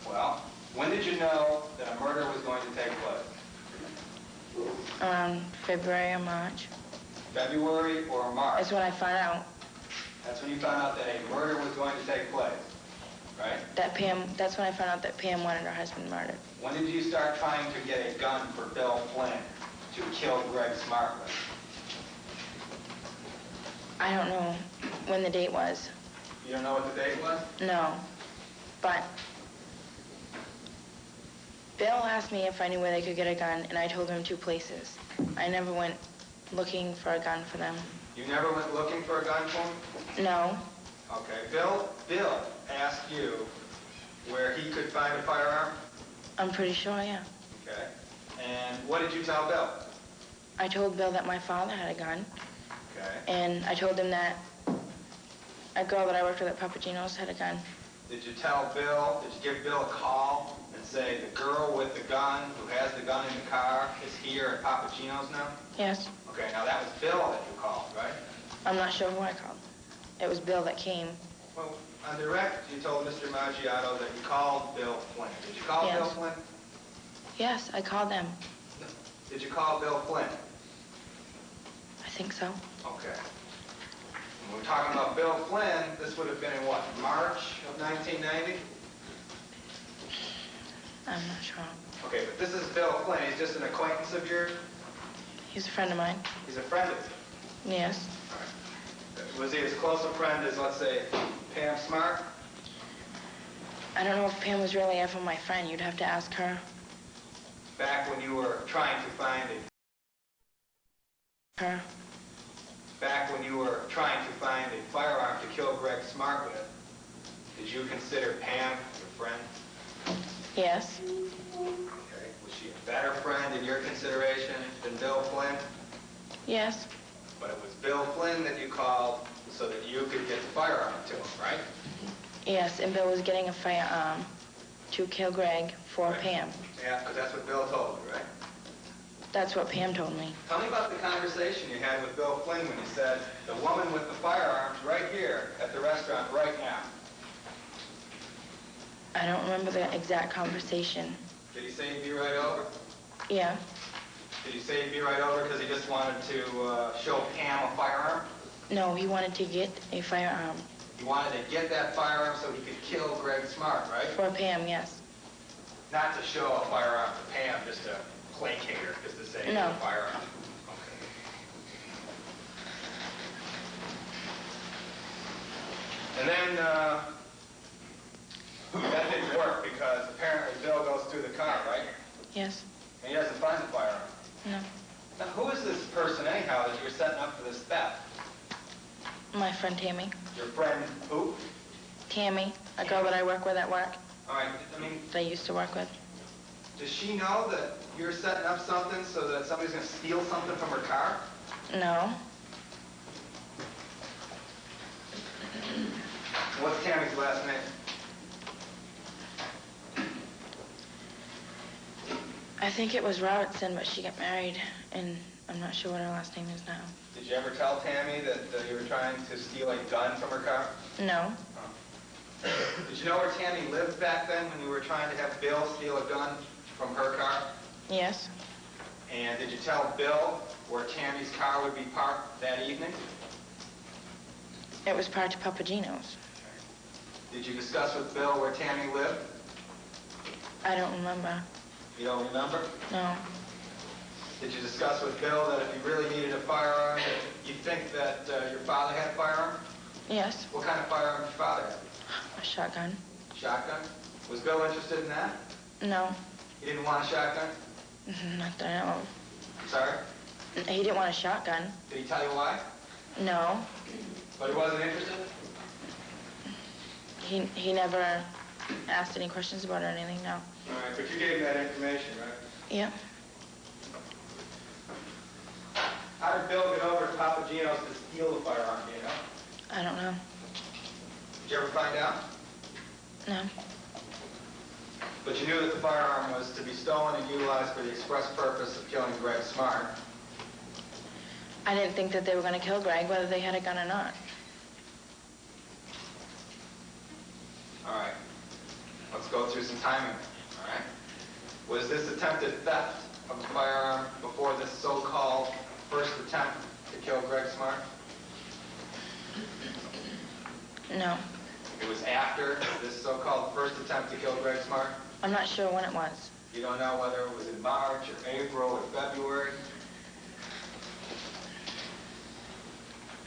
Well, when did you know that a murder was going to take place? Around February or March. February or March? That's when I found out That's when you found out that a murder was going to take place, right? that's when I found out that Pam wanted her husband murdered. When did you start trying to get a gun for Bill Flynn to kill Greg Smart with? I don't know when the date was. You don't know what the date was? No. But Bill asked me if I knew where they could get a gun, and I told him 2 places. I never went looking for a gun for them. You never went looking for a gun for him? No. Okay. Bill asked you where he could find a firearm? I'm pretty sure, yeah. Okay. And what did you tell Bill? I told Bill that my father had a gun. Okay. And I told him that a girl that I worked with at Papagino's had a gun. Did you give Bill a call and say the girl with the gun, who has the gun in the car, is here at Papagino's now? Yes. Okay, now that was Bill that you called, right? I'm not sure who I called. It was Bill that came. Well, on direct, you told Mr. Maggiato that you called Bill Flynn. Did you call Yes. Bill Flynn? Yes, I called them. Did you call Bill Flynn? I think so. Okay. When we're talking about Bill Flynn, this would have been in what, March of 1990? I'm not sure. Okay, but this is Bill Flynn. He's just an acquaintance of yours? He's a friend of mine. He's a friend of you? Yes. All right. Was he as close a friend as, let's say, Pam Smart? I don't know if Pam was really ever my friend. You'd have to ask her. Back when you were trying to find Her. Back when you were trying to find a firearm to kill Greg Smart with, did you consider Pam your friend? Yes. Okay. Was she a better friend in your consideration than Bill Flynn? Yes. But it was Bill Flynn that you called so that you could get the firearm to him, right? Yes, and Bill was getting a firearm to kill Greg for Right. Pam. Yeah, because that's what Bill told you, right? That's what Pam told me. Tell me about the conversation you had with Bill Flynn when you said, the woman with the firearms right here at the restaurant right now. I don't remember the exact conversation. Did he say he'd be right over? Yeah. Did he say he'd be right over because he just wanted to show Pam a firearm? No, he wanted to get a firearm. He wanted to get that firearm so he could kill Greg Smart, right? For Pam, yes. Not to show a firearm to Pam, just to placate her, just to say No. a firearm. Okay. And then that didn't work because apparently Bill goes through the car, right? Yes. And he doesn't find the firearm. No. Now, who is this person anyhow that you're setting up for this theft? My friend Tammy. Your friend who? Tammy, a girl that I work with at work. All right, I mean, That I used to work with. does she know that you're setting up something so that somebody's going to steal something from her car? No. What's Tammy's last name? I think it was Robertson, but she got married, and I'm not sure what her last name is now. Did you ever tell Tammy that you were trying to steal a gun from her car? No. Oh. Did you know where Tammy lived back then when you were trying to have Bill steal a gun from her car? Yes. And did you tell Bill where Tammy's car would be parked that evening? It was parked to Papagino's. Did you discuss with Bill where Tammy lived? I don't remember. You don't remember? No. Did you discuss with Bill that if you really needed a firearm, that you think that your father had a firearm? Yes. What kind of firearm did your father have? A shotgun. Shotgun? Was Bill interested in that? No. He didn't want a shotgun? Not that I know Sorry? of. He didn't want a shotgun. Did he tell you why? No. But he wasn't interested? He never asked any questions about it or anything, no. All right, but you gave him that information, right? Yeah. How did Bill get over to Papagino's to steal the firearm, do you know? I don't know. Did you ever find out? No. But you knew that the firearm was to be stolen and utilized for the express purpose of killing Greg Smart. I didn't think that they were going to kill Greg, whether they had a gun or not. All right. Let's go through some timing, all right? Was this attempted theft of the firearm before this so-called first attempt to kill Greg Smart? No. It was after this so-called first attempt to kill Greg Smart? I'm not sure when it was. You don't know whether it was in March or April or February? It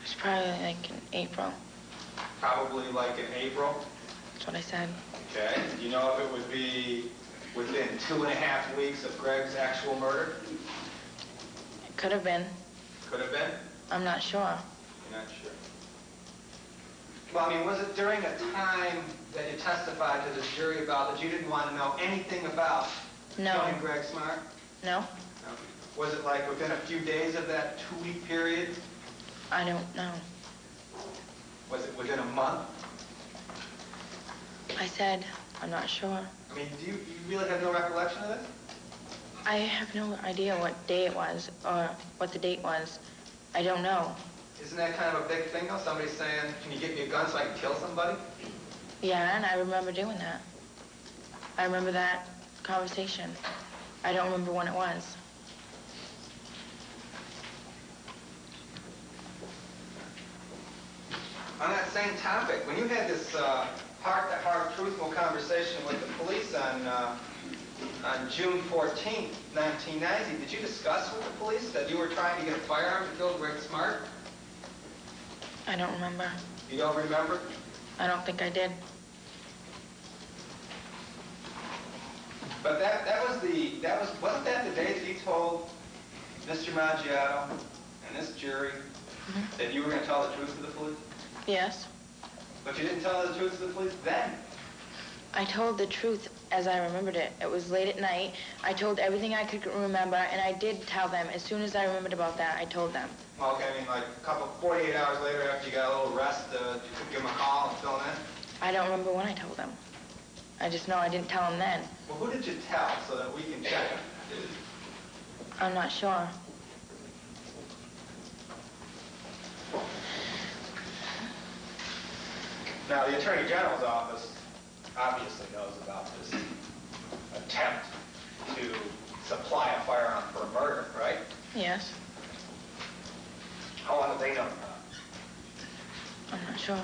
was probably like in April. Probably like in April? That's what I said. Okay. Do you know if it would be within 2.5 weeks of Greg's actual murder? It could have been. Could have been? I'm not sure. You're not sure. Well, I mean, was it during a time that you testified to the jury about that you didn't want to know anything about killing Greg Smart? No. No. Was it like within a few days of that 2-week period? I don't know. Was it within a month? I said, I'm not sure. I mean, do you really have no recollection of this? I have no idea what day it was or what the date was. I don't know. Isn't that kind of a big thing, though? Somebody saying, can you get me a gun so I can kill somebody? Yeah, and I remember doing that. I remember that conversation. I don't remember when it was. same topic. When you had this heart-to-heart, truthful conversation with the police on June 14th, 1990, did you discuss with the police that you were trying to get a firearm to kill Greg Smart? I don't remember. You don't remember? I don't think I did. But wasn't that the day that you told Mr. Maggiato and this jury that you were going to tell the truth to the police? Yes. But you didn't tell the truth to the police then? I told the truth as I remembered it. It was late at night. I told everything I could remember, and I did tell them. As soon as I remembered about that, I told them. Well, okay, I mean, like 48 hours later after you got a little rest, you could give them a call and fill them in? I don't remember when I told them. I just know I didn't tell them then. Well, who did you tell so that we can check it? I'm not sure. Now, the Attorney General's office obviously knows about this attempt to supply a firearm for a murder, right? Yes. How long have they known about it? I'm not sure.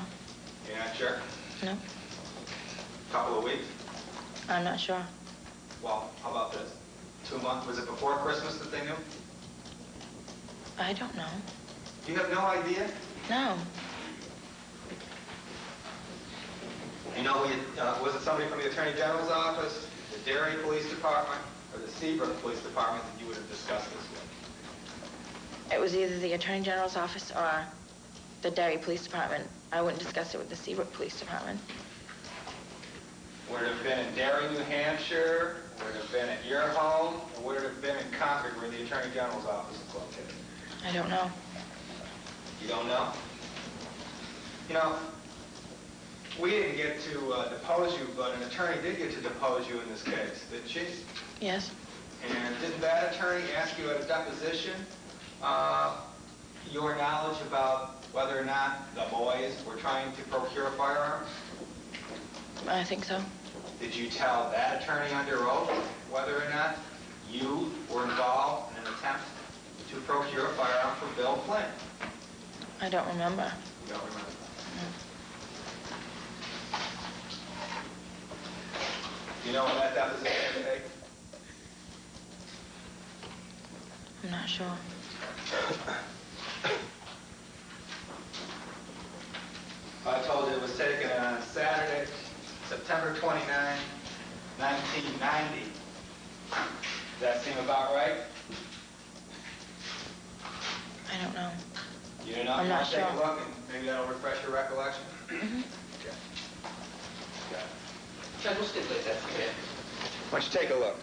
You're not sure? No. Couple of weeks? I'm not sure. Well, how about this? 2 months? Was it before Christmas that they knew? I don't know. You have no idea? No. You know, was it somebody from the Attorney General's office, the Derry Police Department, or the Seabrook Police Department that you would have discussed this with? It was either the Attorney General's office or the Derry Police Department. I wouldn't discuss it with the Seabrook Police Department. Would it have been in Derry, New Hampshire? Would it have been at your home? Or would it have been in Concord where the Attorney General's office is located? I don't know. You don't know? You know, we didn't get to depose you, but an attorney did get to depose you in this case, didn't she? Yes. And didn't that attorney ask you at a deposition your knowledge about whether or not the boys were trying to procure firearms? I think so. Did you tell that attorney under oath whether or not you were involved in an attempt to procure a firearm for Bill Flynn? I don't remember. You don't remember? No. Do you know when that deposition was taken? I'm not sure. I told you it was taken on Saturday, September 29, 1990. Does that seem about right? I don't know. You don't know? I'm not Take sure. a look and maybe that'll refresh your recollection? Mm-hmm. Okay. Got it. Judge, we'll stipulate that. Okay. Why don't you take a look?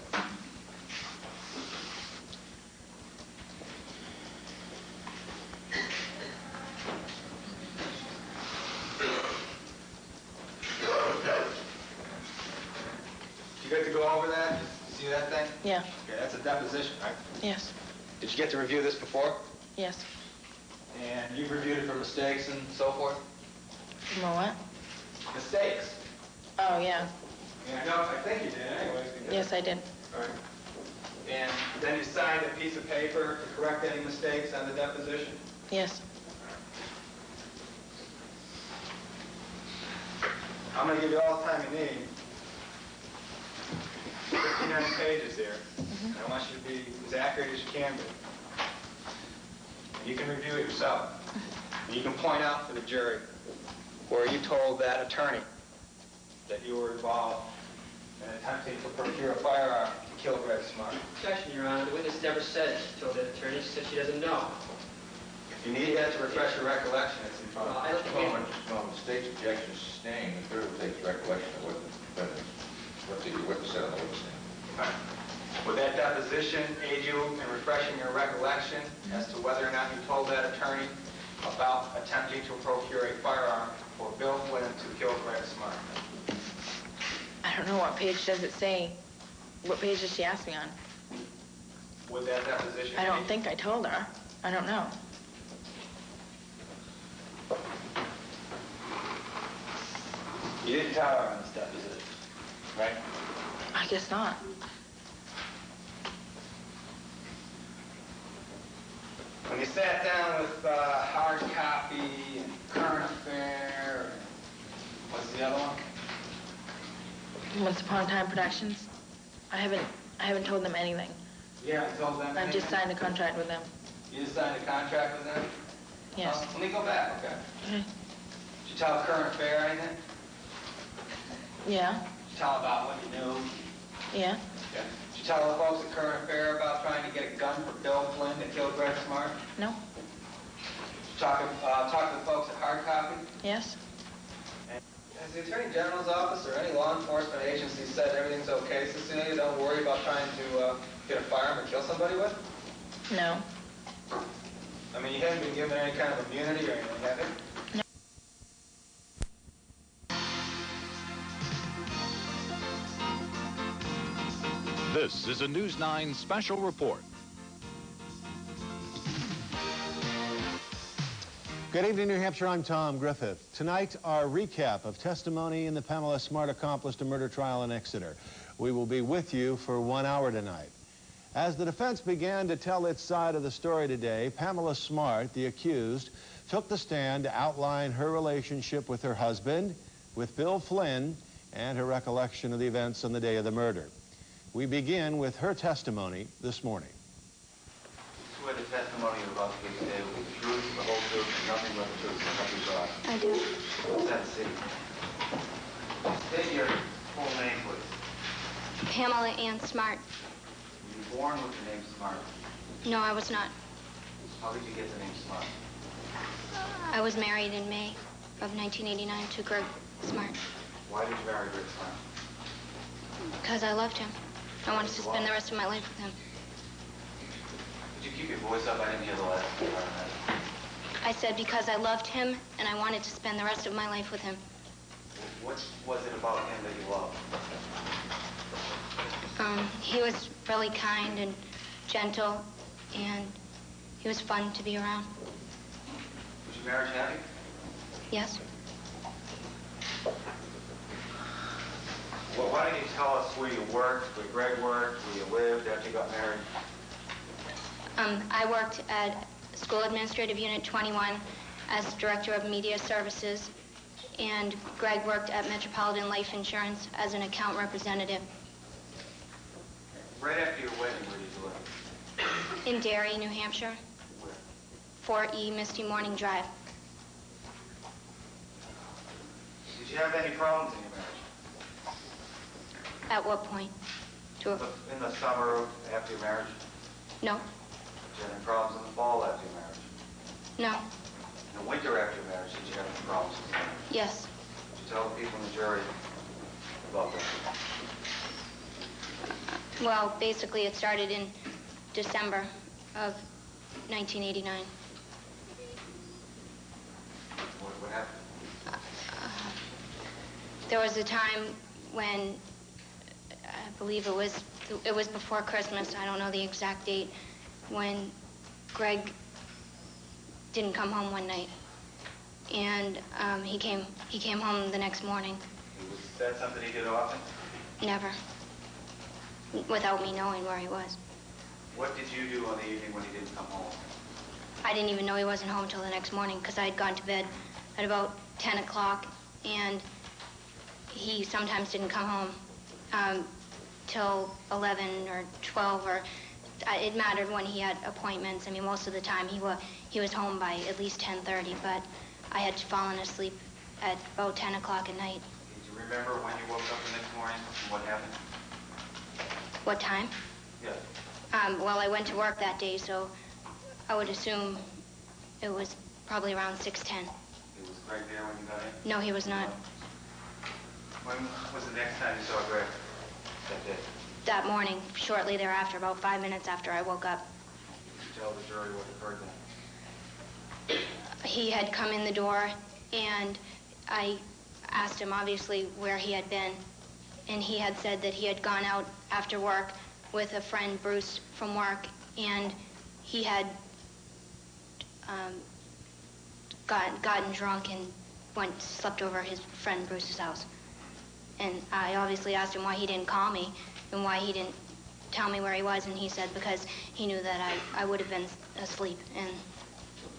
You get to go over that? See that thing? Yeah. Okay, that's a deposition, right? Yes. Did you get to review this before? Yes. And you've reviewed it for mistakes and so forth? For what? Mistakes. Oh, yeah. Yeah, no, I think you did anyways. Because... Yes, I did. All right. And then you signed a piece of paper to correct any mistakes on the deposition? Yes. I'm going to give you all the time you need. 59 pages here. And I want you to be as accurate as you can be. And you can review it yourself. And you can point out to the jury where you told that attorney that you were involved in attempting to procure a firearm to kill Greg Smart. Objection, Your Honor. The witness never said she told that attorney. She said she doesn't know. If you need that to refresh your recollection, it's in front of you. I don't think When the state's objection is sustained, the jury takes recollection of what the witness said on the witness stand. Right. Would that deposition aid you in refreshing your recollection as to whether or not you told that attorney about attempting to procure a firearm for Bill Flynn to kill Greg Smart? I don't know. What page does it say? What page does she ask me on? Would that deposition I don't aid think I told her. I don't know. you? You didn't tell her on this deposition, right? I guess not. When you sat down with hard copy and current affair the other one? Once Upon a Time Productions. I haven't told them anything. You haven't told them anything? I've just signed a contract with them. You just signed a contract with them? Yes. Let me go back, okay? Okay. Did you tell Current Affair anything? Yeah. Did you tell them about what you knew? Yeah. Yeah. Did you tell the folks at Current Affair about trying to get a gun for Bill Flynn to kill Greg Smart? No. Did you talk to the folks at Hard Copy? Yes. Has the Attorney General's office or any law enforcement agency said everything's okay, Cecilia? Don't worry about trying to get a firearm and kill somebody with? No. I mean, you haven't been given any kind of immunity or anything, have you? No. This is a News 9 special report. Good evening, New Hampshire. I'm Tom Griffith. Tonight, our recap of testimony in the Pamela Smart accomplice to murder trial in Exeter. We will be with you for 1 hour tonight. As the defense began to tell its side of the story today, Pamela Smart, the accused, took the stand to outline her relationship with her husband, with Bill Flynn, and her recollection of the events on the day of the murder. We begin with her testimony this morning. Swear the testimony you're about to give today will be the truth, the whole truth, and nothing but the truth. So help you God. I do. What's that, city? State your full name, please. Pamela Ann Smart. Were you born with the name Smart? No, I was not. How did you get the name Smart? I was married in May of 1989 to Greg Smart. Why did you marry Greg Smart? Because I loved him. I wanted to spend the rest of my life with him. Could you keep your voice up? I didn't hear the last part of that. I said because I loved him and I wanted to spend the rest of my life with him. What was it about him that you loved? He was really kind and gentle, and he was fun to be around. Was your marriage happy? Yes. Well, why don't you tell us where you worked, where Greg worked, where you lived after you got married? I worked at School Administrative Unit 21 as Director of Media Services, and Greg worked at Metropolitan Life Insurance as an account representative. Right after your wedding, where did you live? In Derry, New Hampshire. Where? 4E Misty Morning Drive. Did you have any problems in your marriage? At what point? In the summer after your marriage? No. Did you have any problems in the fall after your marriage? No. In the winter after your marriage, did you have any problems in your marriage? Yes. Did you tell the people in the jury about that? Well, basically it started in December of 1989. What happened? There was a time when, I believe it was before Christmas, I don't know the exact date, when Greg didn't come home one night. And he came home the next morning. Was that something he did often? Never. Without me knowing where he was. What did you do on the evening when he didn't come home? I didn't even know he wasn't home till the next morning because I had gone to bed at about 10 o'clock, and he sometimes didn't come home till 11 or 12, or it mattered when he had appointments. I mean, most of the time he was home by at least 10:30, but I had fallen asleep at about 10 o'clock at night. Did you remember when you woke up the next morning and what happened? What time? Yeah. Well, I went to work that day, so I would assume it was probably around 6:10. Was Greg there when you got in? No, he was not. When was the next time you saw Greg that day? That morning, shortly thereafter, about 5 minutes after I woke up. Did you tell the jury what occurred then? He had come in the door, and I asked him, obviously, where he had been. And he had said that he had gone out after work with a friend, Bruce, from work, and he had gotten drunk and slept over at his friend Bruce's house. And I obviously asked him why he didn't call me and why he didn't tell me where he was, and he said because he knew that I would have been asleep, and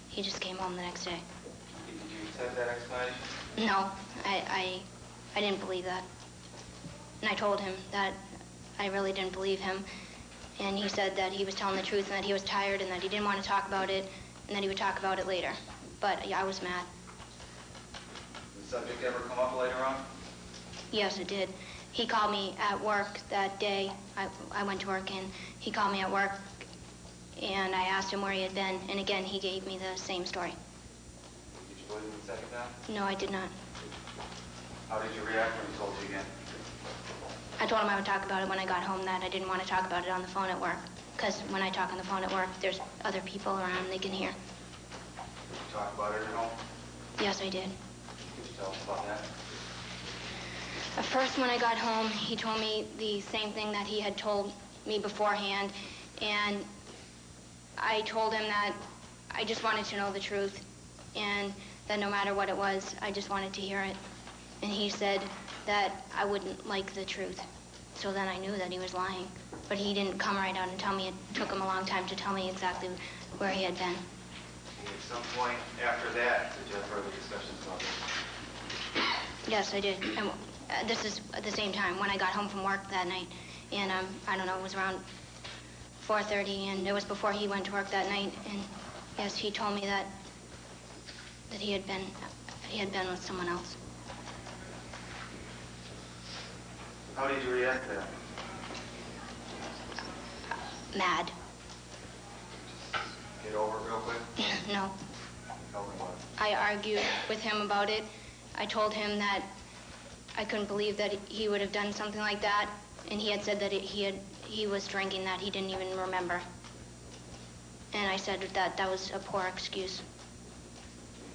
he just came home the next day. Did you accept that explanation? No, I I didn't believe that. And I told him that I really didn't believe him. And he said that he was telling the truth and that he was tired and that he didn't want to talk about it and that he would talk about it later. But yeah, I was mad. Did the subject ever come up later on? Yes, it did. He called me at work that day. I went to work, and he called me at work, and I asked him where he had been, and again, he gave me the same story. Did you believe him the second time? No, I did not. How did you react when he told you again? I told him I would talk about it when I got home, that I didn't want to talk about it on the phone at work, because when I talk on the phone at work, there's other people around, they can hear. Did you talk about it at home? Yes, I did. Could you tell us about that? At first, when I got home, he told me the same thing that he had told me beforehand, and I told him that I just wanted to know the truth, and that no matter what it was, I just wanted to hear it. And he said that I wouldn't like the truth. So then I knew that he was lying. But he didn't come right out and tell me. It took him a long time to tell me exactly where he had been. At some point after that, did you have further discussions about this? Yes, I did. And this is at the same time when I got home from work that night. And I don't know, it was around 4:30, and it was before he went to work that night. And yes, he told me that he had been with someone else. How did you react to that? Mad. Get over it real quick? No. Tell me what. I argued with him about it. I told him that I couldn't believe that he would have done something like that, and he had said that he was drinking, that he didn't even remember. And I said that that was a poor excuse.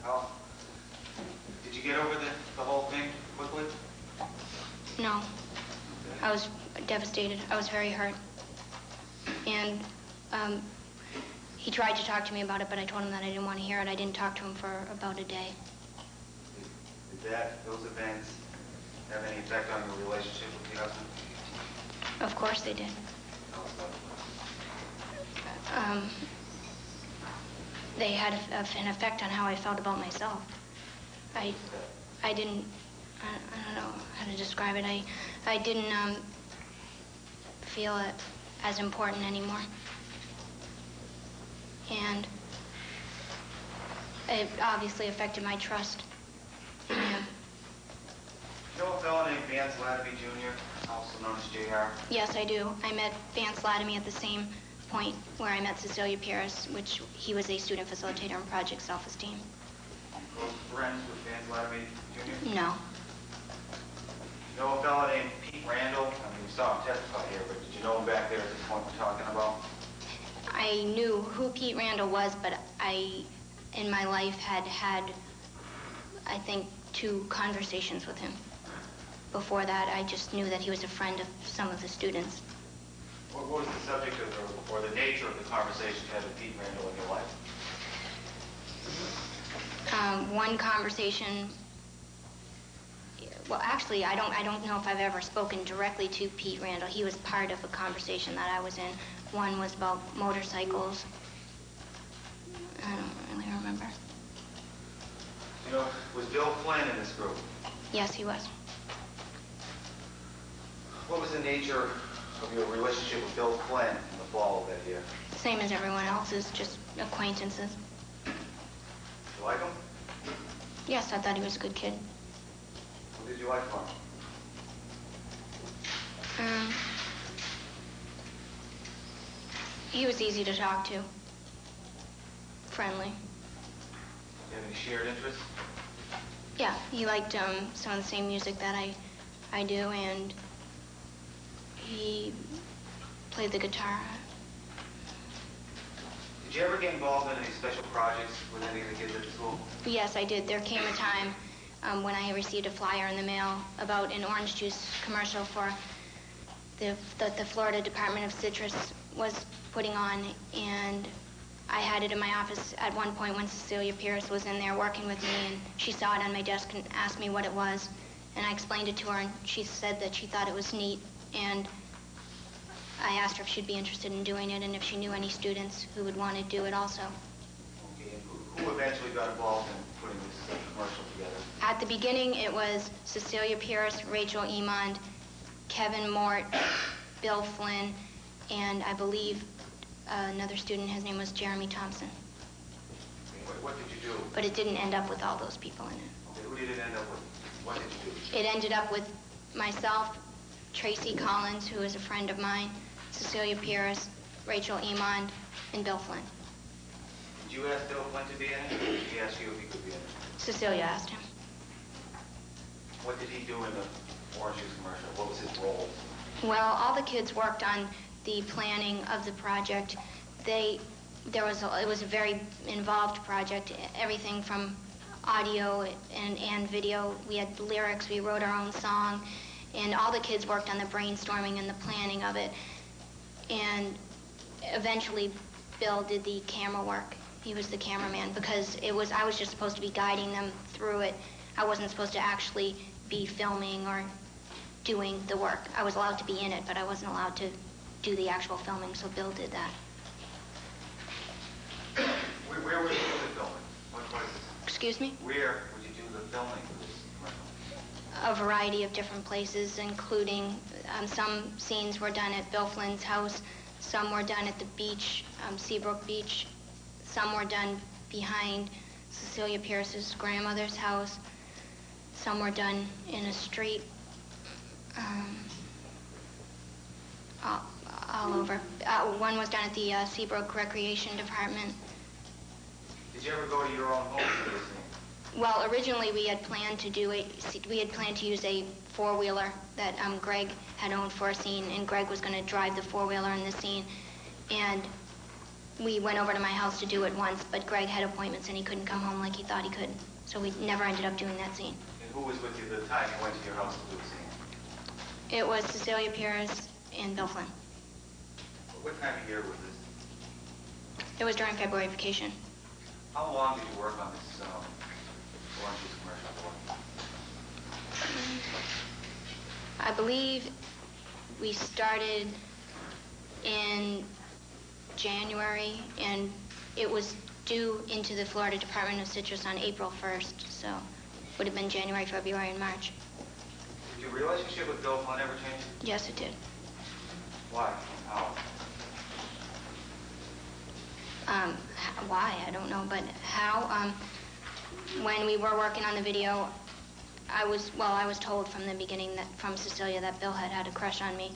How? Did you get over the whole thing quickly? No. I was devastated. I was very hurt. And he tried to talk to me about it, but I told him that I didn't want to hear it. I didn't talk to him for about a day. Did those events have any effect on your relationship with your husband? Of course they did. They had an effect on how I felt about myself. I don't know how to describe it. I didn't feel it as important anymore. And it obviously affected my trust in him. You know a fellow named Vance Latimer Jr., also known as JR? Yes, I do. I met Vance Latimer at the same point where I met Cecilia Pierce, which he was a student facilitator in Project Self-Esteem. Close friends with Vance Latimer Jr.? No. You know a fellow named Pete Randall? I mean, we saw him testify here, but did you know him back there at this point we're talking about? I knew who Pete Randall was, but I, in my life, had, I think, 2 conversations with him. Before that, I just knew that he was a friend of some of the students. What was the subject of, or the nature of the conversation you had with Pete Randall in your life? One conversation, well, actually, I don't know if I've ever spoken directly to Pete Randall. He was part of a conversation that I was in. One was about motorcycles. I don't really remember. You know, was Bill Flynn in this group? Yes, he was. What was the nature of your relationship with Bill Flynn in the fall of that year? Same as everyone else's, just acquaintances. You like him? Yes, I thought he was a good kid. What did you like from him? He was easy to talk to. Friendly. Do you have any shared interests? Yeah, he liked some of the same music that I do, and he played the guitar. Did you ever get involved in any special projects with any of the kids at the school? Yes, I did. There came a time when I received a flyer in the mail about an orange juice commercial for the Florida Department of Citrus was putting on, and I had it in my office at one point when Cecilia Pierce was in there working with me, and she saw it on my desk and asked me what it was, and I explained it to her, and she said that she thought it was neat, and I asked her if she'd be interested in doing it and if she knew any students who would want to do it also. Okay, and Who eventually got involved in putting this commercial together? At the beginning, it was Cecilia Pierce, Rachel Emond, Kevin Mort, Bill Flynn, and I believe another student, his name was Jeremy Thompson. What did you do? But it didn't end up with all those people in it. Okay, who did it end up with? What did you do? It ended up with myself, Tracy Collins, who is a friend of mine, Cecilia Pierce, Rachel Emond, and Bill Flynn. Did you ask Bill Flynn to be in it, or did he ask you if he could be in it? Cecilia asked him. What did he do in the orange juice commercial? What was his role? Well, all the kids worked on the planning of the project. It was a very involved project, everything from audio and video. We had lyrics, we wrote our own song, and all the kids worked on the brainstorming and the planning of it. And eventually, Bill did the camera work. He was the cameraman because I was just supposed to be guiding them through it. I wasn't supposed to actually be filming or doing the work. I was allowed to be in it, but I wasn't allowed to do the actual filming, so Bill did that. Where would you do the filming? What places? Excuse me? Where would you do the filming for this commercial? A variety of different places, including some scenes were done at Bill Flynn's house, some were done at the beach, Seabrook Beach, some were done behind Cecilia Pierce's grandmother's house, some were done in a street, all over. One was done at the Seabrook Recreation Department. Did you ever go to your own home for this scene? Well, originally we had planned to use a four-wheeler that Greg had owned for a scene, and Greg was going to drive the four-wheeler in the scene. And we went over to my house to do it once, but Greg had appointments and he couldn't come home like he thought he could. So we never ended up doing that scene. And who was with you the time you went to your house to do the scene? It was Cecilia Pierce and Bill Flynn. What time of year was this? It was during February vacation. How long did you work on this orange juice commercial for? I believe we started in January, and it was due into the Florida Department of Citrus on April 1st, so it would have been January, February, and March. Did your relationship with Bill Flynn ever change? Yes, it did. Why? How? Why? I don't know, but how? When we were working on the video, I was told from the beginning from Cecilia that Bill had a crush on me,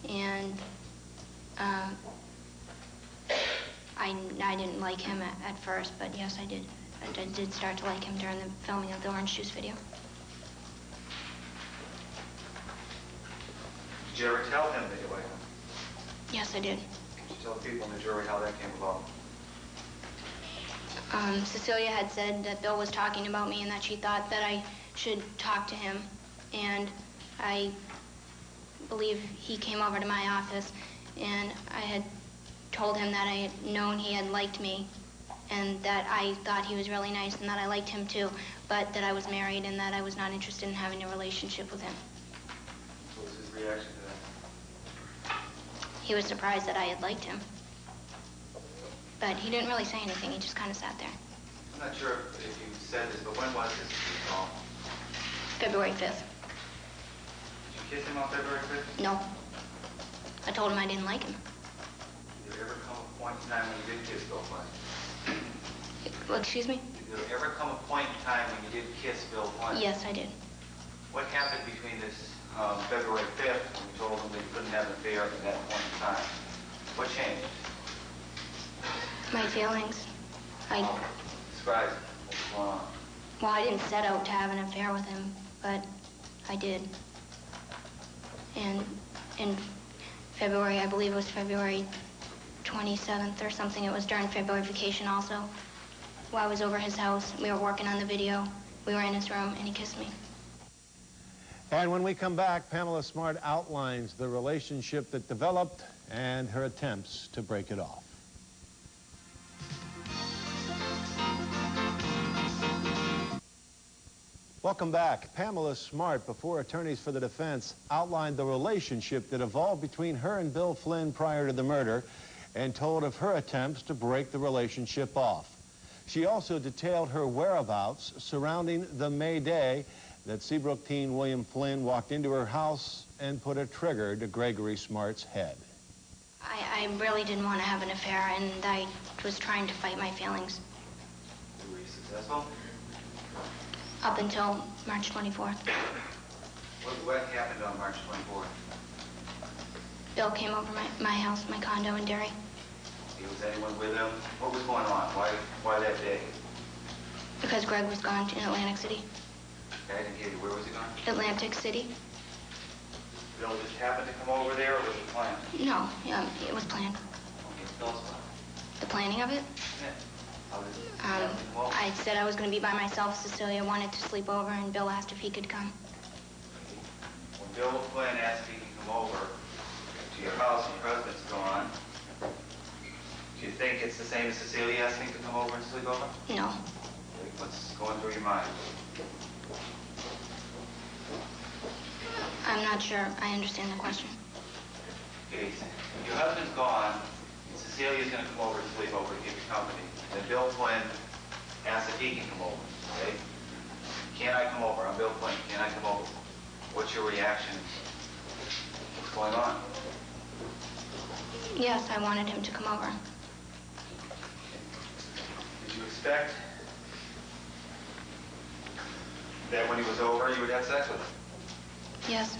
and I didn't like him at first, but yes, I did. I did start to like him during the filming of the Orange Juice video. Did you ever tell him that you liked him? Yes, I did. Did you tell the people in the jury how that came about? Cecilia had said that Bill was talking about me and that she thought that I should talk to him. And I believe he came over to my office, and I had told him that I had known he had liked me and that I thought he was really nice and that I liked him too, but that I was married and that I was not interested in having a relationship with him. What was his reaction to that? He was surprised that I had liked him. But he didn't really say anything. He just kind of sat there. I'm not sure if you said this, but when was this call? February 5th. Did you kiss him on February 5th? No. I told him I didn't like him. Did there ever come a point in time when you did kiss Bill Flynn? Well, excuse me? Did there ever come a point in time when you did kiss Bill Flynn? Yes, I did. What happened between this February 5th when you told him that you couldn't have an affair at that point in time? What changed? My feelings. Describe what's going on. Well, I didn't set out to have an affair with him, but I did. And in February, I believe it was February 27th or something, it was during February vacation also. While I was over his house, we were working on the video. We were in his room, and he kissed me. And when we come back, Pamela Smart outlines the relationship that developed and her attempts to break it off. Welcome back. Pamela Smart, before attorneys for the defense, outlined the relationship that evolved between her and Bill Flynn prior to the murder and told of her attempts to break the relationship off. She also detailed her whereabouts surrounding the May Day that Seabrook teen William Flynn walked into her house and put a trigger to Gregory Smart's head. I really didn't want to have an affair, and I was trying to fight my feelings. Were you successful? Up until March 24th. What happened on March 24th? Bill came over my house, my condo in Derry. Was anyone with him? What was going on? Why that day? Because Greg was gone to Atlantic City. Okay, I didn't hear you. Where was he gone? Atlantic City? Bill just happened to come over there, or was it planned? No, it was planned. Okay, tell us about it. The planning of it? Yeah. How did it happen to come over? I said I was going to be by myself. Cecilia wanted to sleep over, and Bill asked if he could come. When Bill Flynn asked if he could come over to your house and your husband's gone, do you think it's the same as Cecilia asking to come over and sleep over? No. What's going through your mind? I'm not sure I understand the question. Okay, your husband's gone, and Cecilia's going to come over to sleep over to give you company. Then Bill Flynn asks if he can come over, okay? Can I come over? I'm Bill Flynn. Can I come over? What's your reaction? What's going on? Yes, I wanted him to come over. Did you expect that when he was over, you would have sex with him? Yes.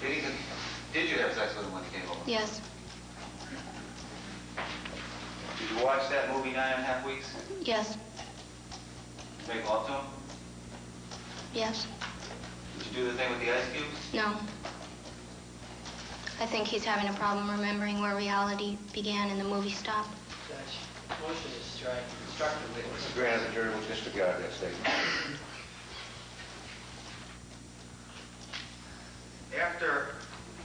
Did you have sex with him when he came over? Yes. Did you watch that movie 9.5 Weeks? Yes. Make love to him? Yes. Did you do the thing with the ice cubes? No. I think he's having a problem remembering where reality began and the movie stopped. Judge, motion to strike. Instruct the witness. Mr. Grant, the jury will disregard that statement. After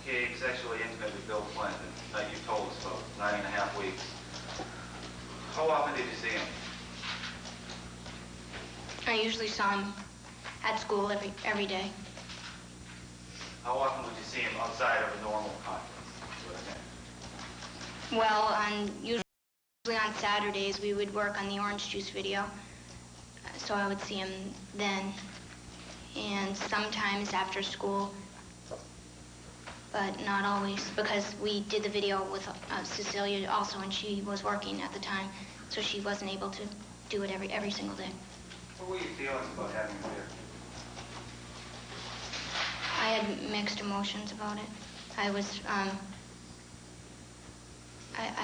you became sexually intimate with Bill Flynn, the night you told us about, 9.5 weeks, how often did you see him? I usually saw him at school every day. How often would you see him outside of a normal conference? Well, usually on Saturdays, we would work on the orange juice video. So I would see him then. And sometimes after school, but not always, because we did the video with Cecilia also, and she was working at the time, so she wasn't able to do it every single day. What were your feelings about having him here? I had mixed emotions about it. I was, I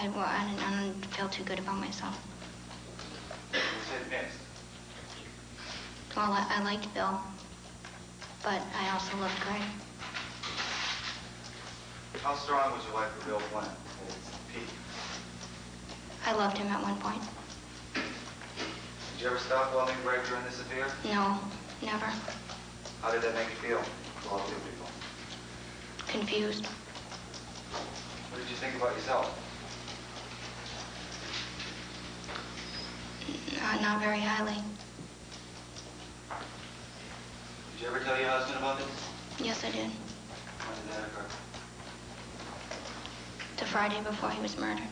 didn't feel too good about myself. You said mixed. Well, I liked Bill, but I also loved Greg. How strong was your life for Bill Flynn at its peak? I loved him at one point. Did you ever stop loving Greg during this affair? No, never. How did that make you feel? To all two people. Confused. What did you think about yourself? Not very highly. Did you ever tell your husband about this? Yes, I did. When did that occur? The Friday before he was murdered.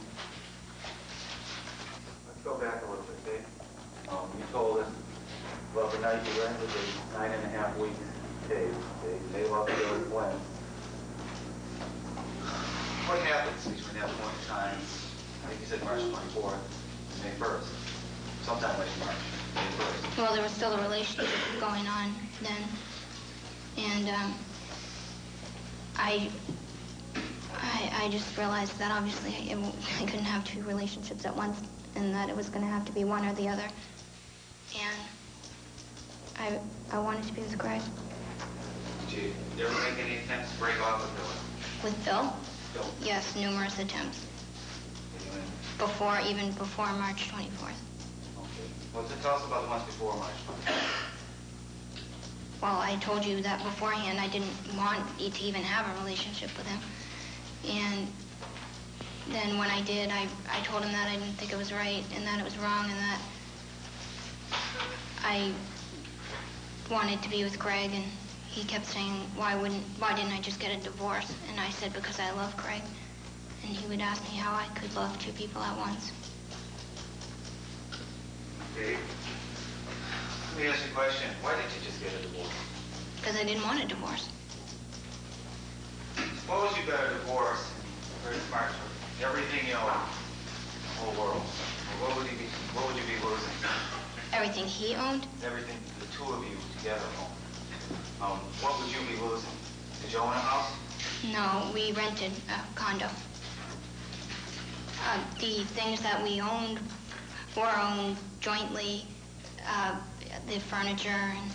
Let's go back a little bit, Dave. You told us about the night you rented the 9.5 weeks cave. They loved Billy Flynn. What happens between that point in time, I think you said March 24th and May 1st? Sometime late March, May 1st. Well, there was still a relationship going on then. And I just realized that obviously I couldn't have two relationships at once, and that it was going to have to be one or the other. And I wanted to be with Greg. Did you ever make any attempts to break off with Billy? With Bill? Bill. Yes, numerous attempts. Even before March 24th. Okay. Well, tell us about the ones before March 24th. Well, I told you that beforehand I didn't want to even have a relationship with him. And then when I did, I told him that I didn't think it was right and that it was wrong and that I wanted to be with Greg, and he kept saying, why didn't I just get a divorce? And I said, because I love Greg. And he would ask me how I could love two people at once. Okay. Let me ask you a question. Why didn't you just get a divorce? Because I didn't want a divorce. What would you get a divorce? Very smart. Everything you own, the whole world. What would you be losing? Everything he owned? Everything the two of you together own. What would you be losing? Did you own a house? No, we rented a condo. The things that we owned were owned jointly. The furniture, and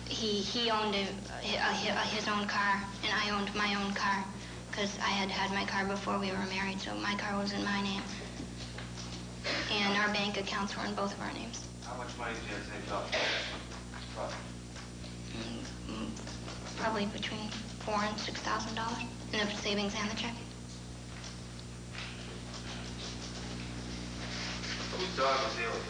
he owned his own car, and I owned my own car, because I had had my car before we were married, so my car was in my name. And our bank accounts were in both of our names. How much money did you have saved up? Probably between $4,000 and $6,000 in the savings and the checking. Whose dog was Haley?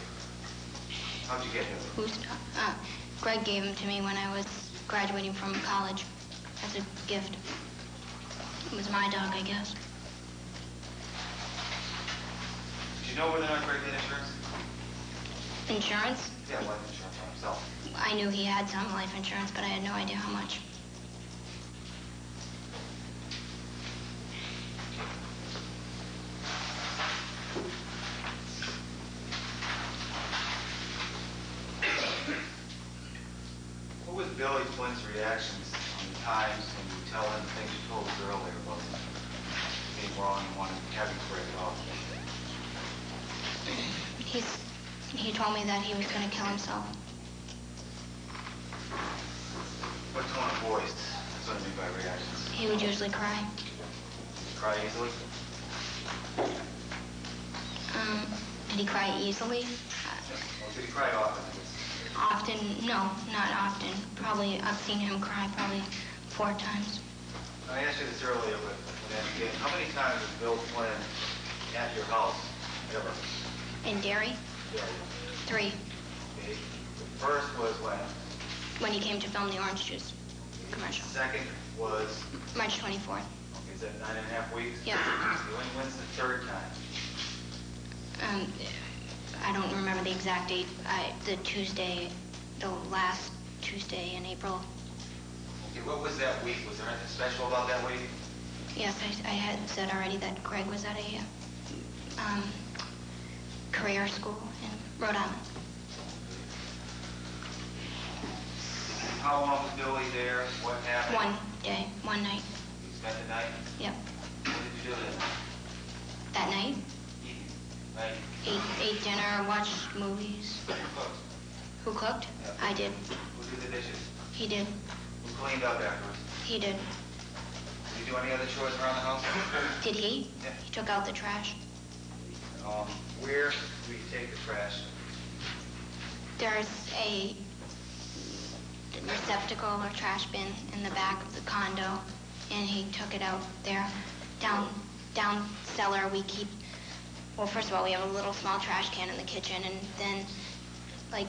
How'd you get him? Whose dog? Greg gave him to me when I was graduating from college as a gift. It was my dog, I guess. Did you know whether or not Greg did insurance? Insurance? Yeah, life insurance on himself. I knew he had some life insurance, but I had no idea how much. What was Billy Flynn's reactions on the times when you tell him the things you told us earlier about being wrong and wanting to have you break it off? He told me that he was going to kill himself. What tone of voice? That's what I mean by reactions. He would usually cry. Cry easily? Did he cry easily? Well, did he cry often? Often? No, not often. Probably, I've seen him cry probably 4 times. I asked you this earlier, but again, how many times was Bill Flynn at your house, ever? In Derry? Yeah. 3. Okay. The first was when? When he came to film the orange juice commercial. Second was? March 24th. Okay, is that 9.5 weeks? Yeah. When's the third time? I don't remember the exact date. The last Tuesday in April. Okay, what was that week? Was there anything special about that week? Yes, I had said already that Greg was at a career school in Rhode Island. How long was Billy there? What happened? 1 day, 1 night. You spent the night? Yep. What did you do that night? That night? Right. Ate dinner, watched movies. Who cooked? Who cooked? Yeah. I did. Who did the dishes? He did. Who cleaned up afterwards? He did. Did you do any other chores around the house? Did he? Yeah. He took out the trash. Where do you take the trash? There's a receptacle or trash bin in the back of the condo, and he took it out there. Down cellar, we keep, well, first of all, we have a little small trash can in the kitchen, and then, like,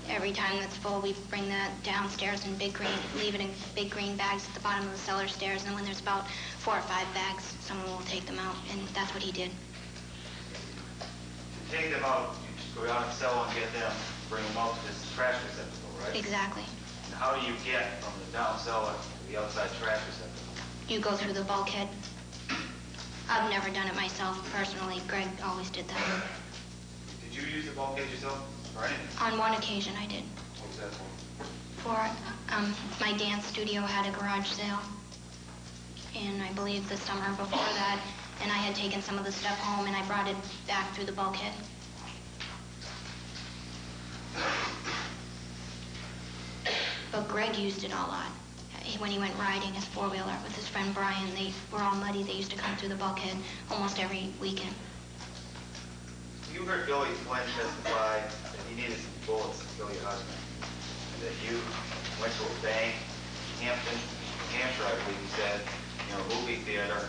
every time that's full, we bring that downstairs in leave it in big green bags at the bottom of the cellar stairs, and when there's about 4 or 5 bags, someone will take them out, and that's what he did. To take them out, you just go down and sell and get them, bring them out to this trash receptacle, right? Exactly. And how do you get from the down cellar to the outside trash receptacle? You go through the bulkhead. I've never done it myself personally. Greg always did that. Did you use the bulkhead yourself or anything? On one occasion, I did. What was that for? For my dance studio had a garage sale, and I believe the summer before that, and I had taken some of the stuff home and I brought it back through the bulkhead. But Greg used it a lot. When he went riding his 4-wheeler with his friend Brian, they were all muddy. They used to come through the bulkhead almost every weekend. You heard Billy Flynn testify that he needed some bullets to kill your husband, and that you went to a bank, Hampton, Hampshire, I believe he said, movie theater,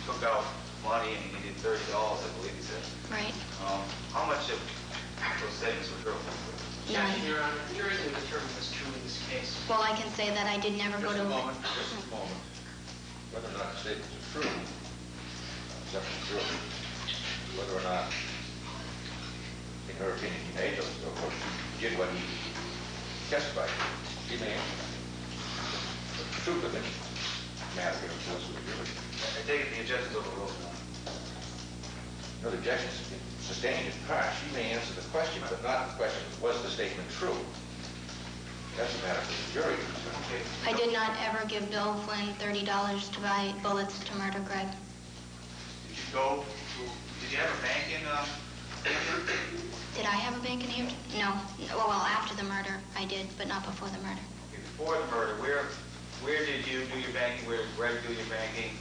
took out money, and he needed $30, I believe he said. Right. How much of those statements were true? None. Your Honor, the jury can determine what's true in this case. Well, I can say that I did never go to... Just a moment. Whether or not the statements are true, definitely true. Whether or not in her opinion, he made those, of course, she did what he testified to. She may answer that. But the truth of the matter, of course, was really... I take it the objection's overruled now. No, the objection's sustained in part. She may answer the question, but not the question, was the statement true? That's a matter for the jury. I did not ever give Bill Flynn $30 to buy bullets to murder Greg. Did you have a bank in Hampshire? Did I have a bank in Hampshire? No. Well, after the murder, I did, but not before the murder. Okay, before the murder, where did you do your banking? Where did Greg do your banking?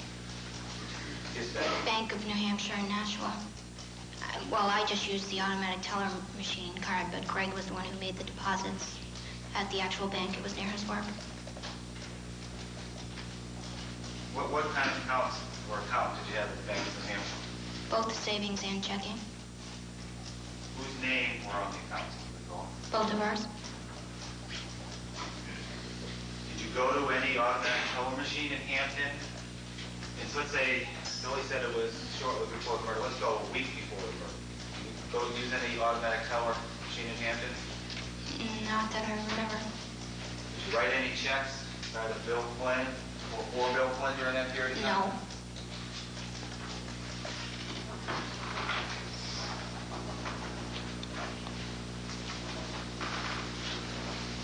His bank? Bank of New Hampshire in Nashua. Well, I just used the automatic teller machine card, but Greg was the one who made the deposits at the actual bank. It was near his work. What kind of accounts or account did you have at the Bank of New Hampshire? Both savings and checking. Whose name were on the accounts? Both of ours. Did you go to any automatic teller machine in Hampton? And so let's say Billy said it was shortly before the murder. Let's go a week before the murder. Did you go use any automatic teller machine in Hampton? Not that I remember. Did you write any checks by the Bill Flynn or for Bill Flynn during that period of time? No.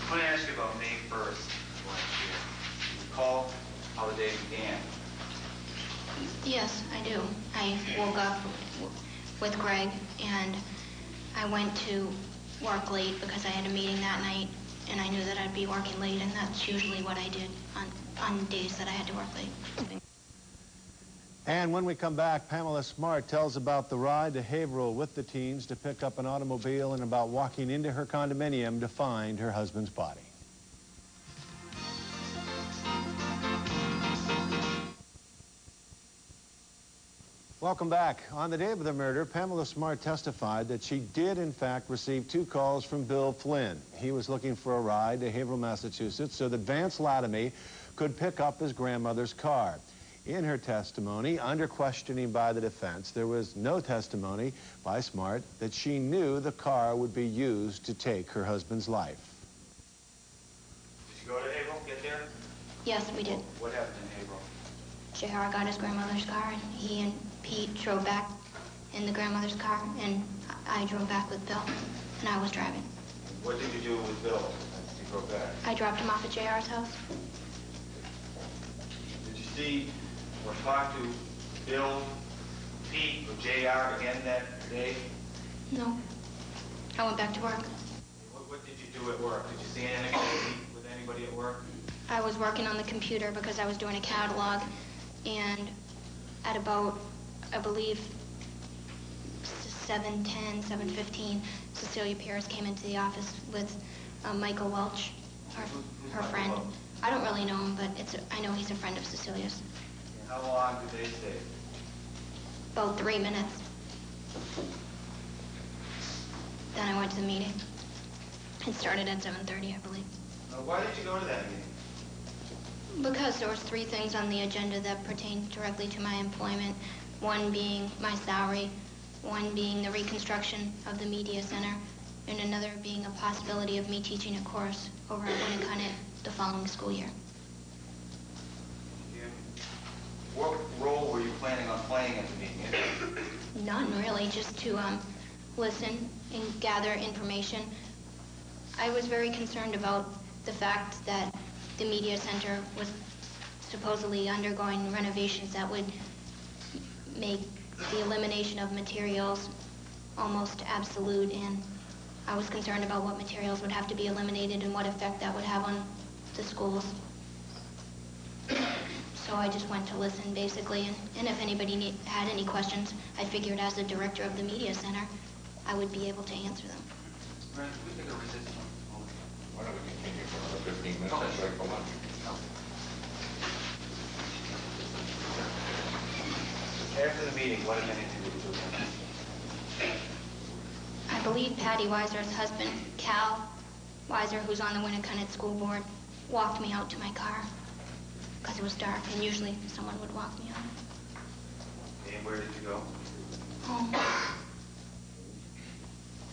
I want to ask you about May 1st last year. Do you recall how the day began? Yes, I do. I woke up with Greg, and I went to work late because I had a meeting that night, and I knew that I'd be working late, and that's usually what I did on days that I had to work late. And when we come back, Pamela Smart tells about the ride to Haverhill with the teens to pick up an automobile and about walking into her condominium to find her husband's body. Welcome back. On the day of the murder, Pamela Smart testified that she did, in fact, receive 2 calls from Bill Flynn. He was looking for a ride to Haverhill, Massachusetts, so that Vance Latomy could pick up his grandmother's car. In her testimony, under questioning by the defense, there was no testimony by Smart that she knew the car would be used to take her husband's life. Did you go to Haverhill, get there? Yes, we did. What happened in Haverhill? J.R. got his grandmother's car, and he and Pete drove back in the grandmother's car, and I drove back with Bill, and I was driving. What did you do with Bill as you drove back? I dropped him off at J.R.'s house. Did you see or talk to Bill, Pete, or J.R. again that day? No. I went back to work. What did you do at work? Did you see anybody with anybody at work? I was working on the computer because I was doing a catalog, and at about, I believe, 7:10, 7:15, Cecilia Pierce came into the office with Michael Welch, her friend. I don't really know him, but I know he's a friend of Cecilia's. And how long did they stay? About 3 minutes. Then I went to the meeting. It started at 7:30, I believe. Why did you go to that meeting? Because there was 3 things on the agenda that pertained directly to my employment. One being my salary, one being the reconstruction of the media center, and another being a possibility of me teaching a course over at Winnicott the following school year. What role were you planning on playing at the meeting? None, really, just to listen and gather information. I was very concerned about the fact that the media center was supposedly undergoing renovations that would make the elimination of materials almost absolute, and I was concerned about what materials would have to be eliminated and what effect that would have on the schools. So I just went to listen, basically, and if anybody had any questions, I figured as the director of the media center, I would be able to answer them. Brent, can we take a recess? Why don't we continue for another 15 minutes? That's right for lunch. After the meeting, what, if anything, did you do? I believe Patty Weiser's husband, Cal Weiser, who's on the Winnicott School Board, walked me out to my car because it was dark, and usually someone would walk me out. And where did you go? Home.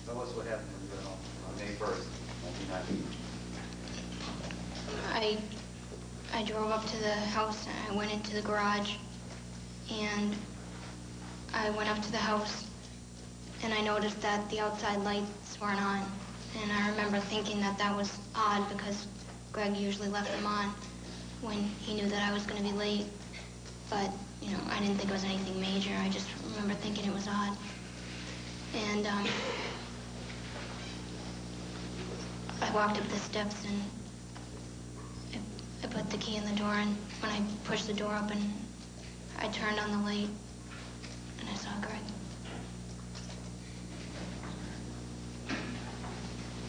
Tell us us what happened when you got home on May 1st, 1990. I drove up to the house, and I went into the garage, and I went up to the house, and I noticed that the outside lights weren't on. And I remember thinking that that was odd because Greg usually left them on when he knew that I was going to be late. But, you know, I didn't think it was anything major. I just remember thinking it was odd. And I walked up the steps and I put the key in the door, and when I pushed the door open, I turned on the light and I saw Greg.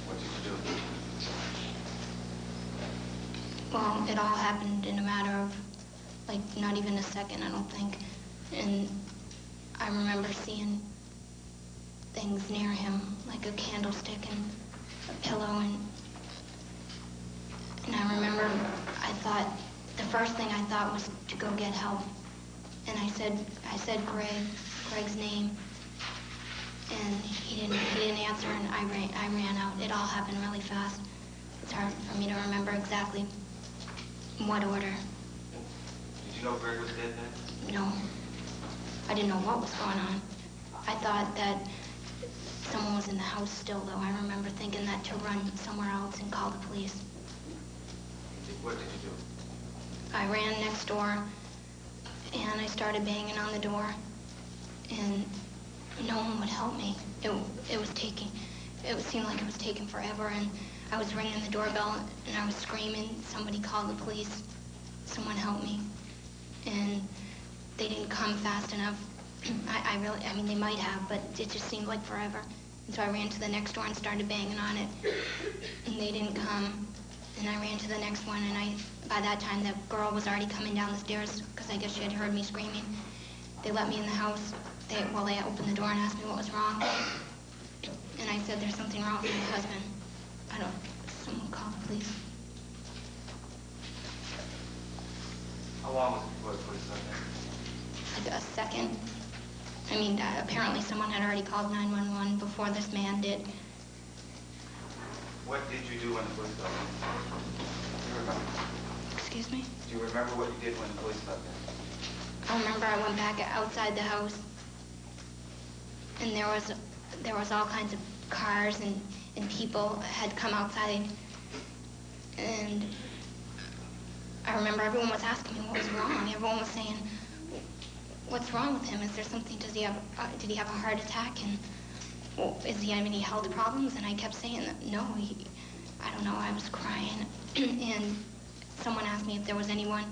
What did you do? Well, it all happened in a matter of, like, not even a second, I don't think. And I remember seeing things near him, like a candlestick and a pillow, and I remember the first thing I thought was to go get help. And I said Greg's name, and he didn't answer, and I ran out. It all happened really fast. It's hard for me to remember exactly in what order. Did you know Greg was dead then? No. I didn't know what was going on. I thought that someone was in the house still, though. I remember thinking that to run somewhere else and call the police. What did you do? I ran next door, and I started banging on the door, and no one would help me. It seemed like it was taking forever, and I was ringing the doorbell, and I was screaming, somebody call the police, someone help me. And they didn't come fast enough. I mean, they might have, but it just seemed like forever. And so I ran to the next door and started banging on it, and they didn't come. And I ran to the next one, and by that time, the girl was already coming down the stairs, because I guess she had heard me screaming. They let me in the house. They opened the door and asked me what was wrong. And I said, there's something wrong with my husband. Someone call the police. How long was it before the police got there? Like a second. I mean, apparently someone had already called 911 before this man did. What did you do when the police got there? Do you remember? Excuse me? Do you remember what you did when the police got there? I remember I went back outside the house, and there was all kinds of cars and people had come outside, and I remember everyone was asking me what was wrong. Everyone was saying, what's wrong with him? Is there something, did he have a heart attack? And is he have any health problems? And I kept saying that, no, I don't know, I was crying. And someone asked me if there was anyone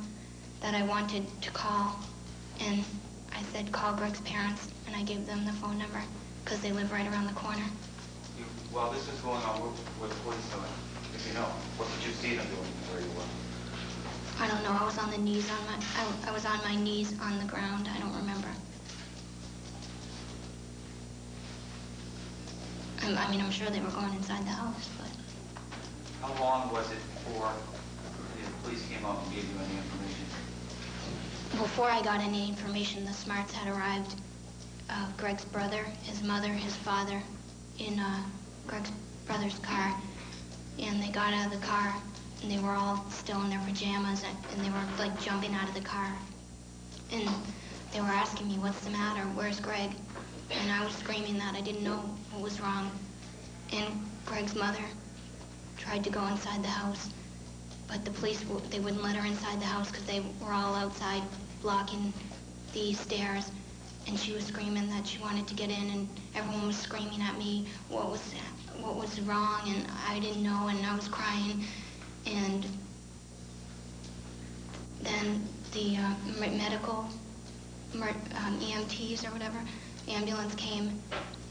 that I wanted to call. And I said, call Greg's parents. And I gave them the phone number because they live right around the corner. While this was going on, what were the police doing? If you know, what did you see them doing where you were? I don't know, I was on the knees I was on my knees on the ground. I don't remember. I mean, I'm sure they were going inside the house, but... How long was it before the police came up and gave you any information? Before I got any information, the Smarts had arrived. Greg's brother, his mother, his father, in Greg's brother's car. And they got out of the car, and they were all still in their pajamas, and they were, like, jumping out of the car. And they were asking me, what's the matter? Where's Greg? And I was screaming that I didn't know what was wrong. And Greg's mother tried to go inside the house, but the police, they wouldn't let her inside the house because they were all outside blocking the stairs. And she was screaming that she wanted to get in, and everyone was screaming at me what was wrong, and I didn't know, and I was crying. And then the medical EMTs or whatever, the ambulance came,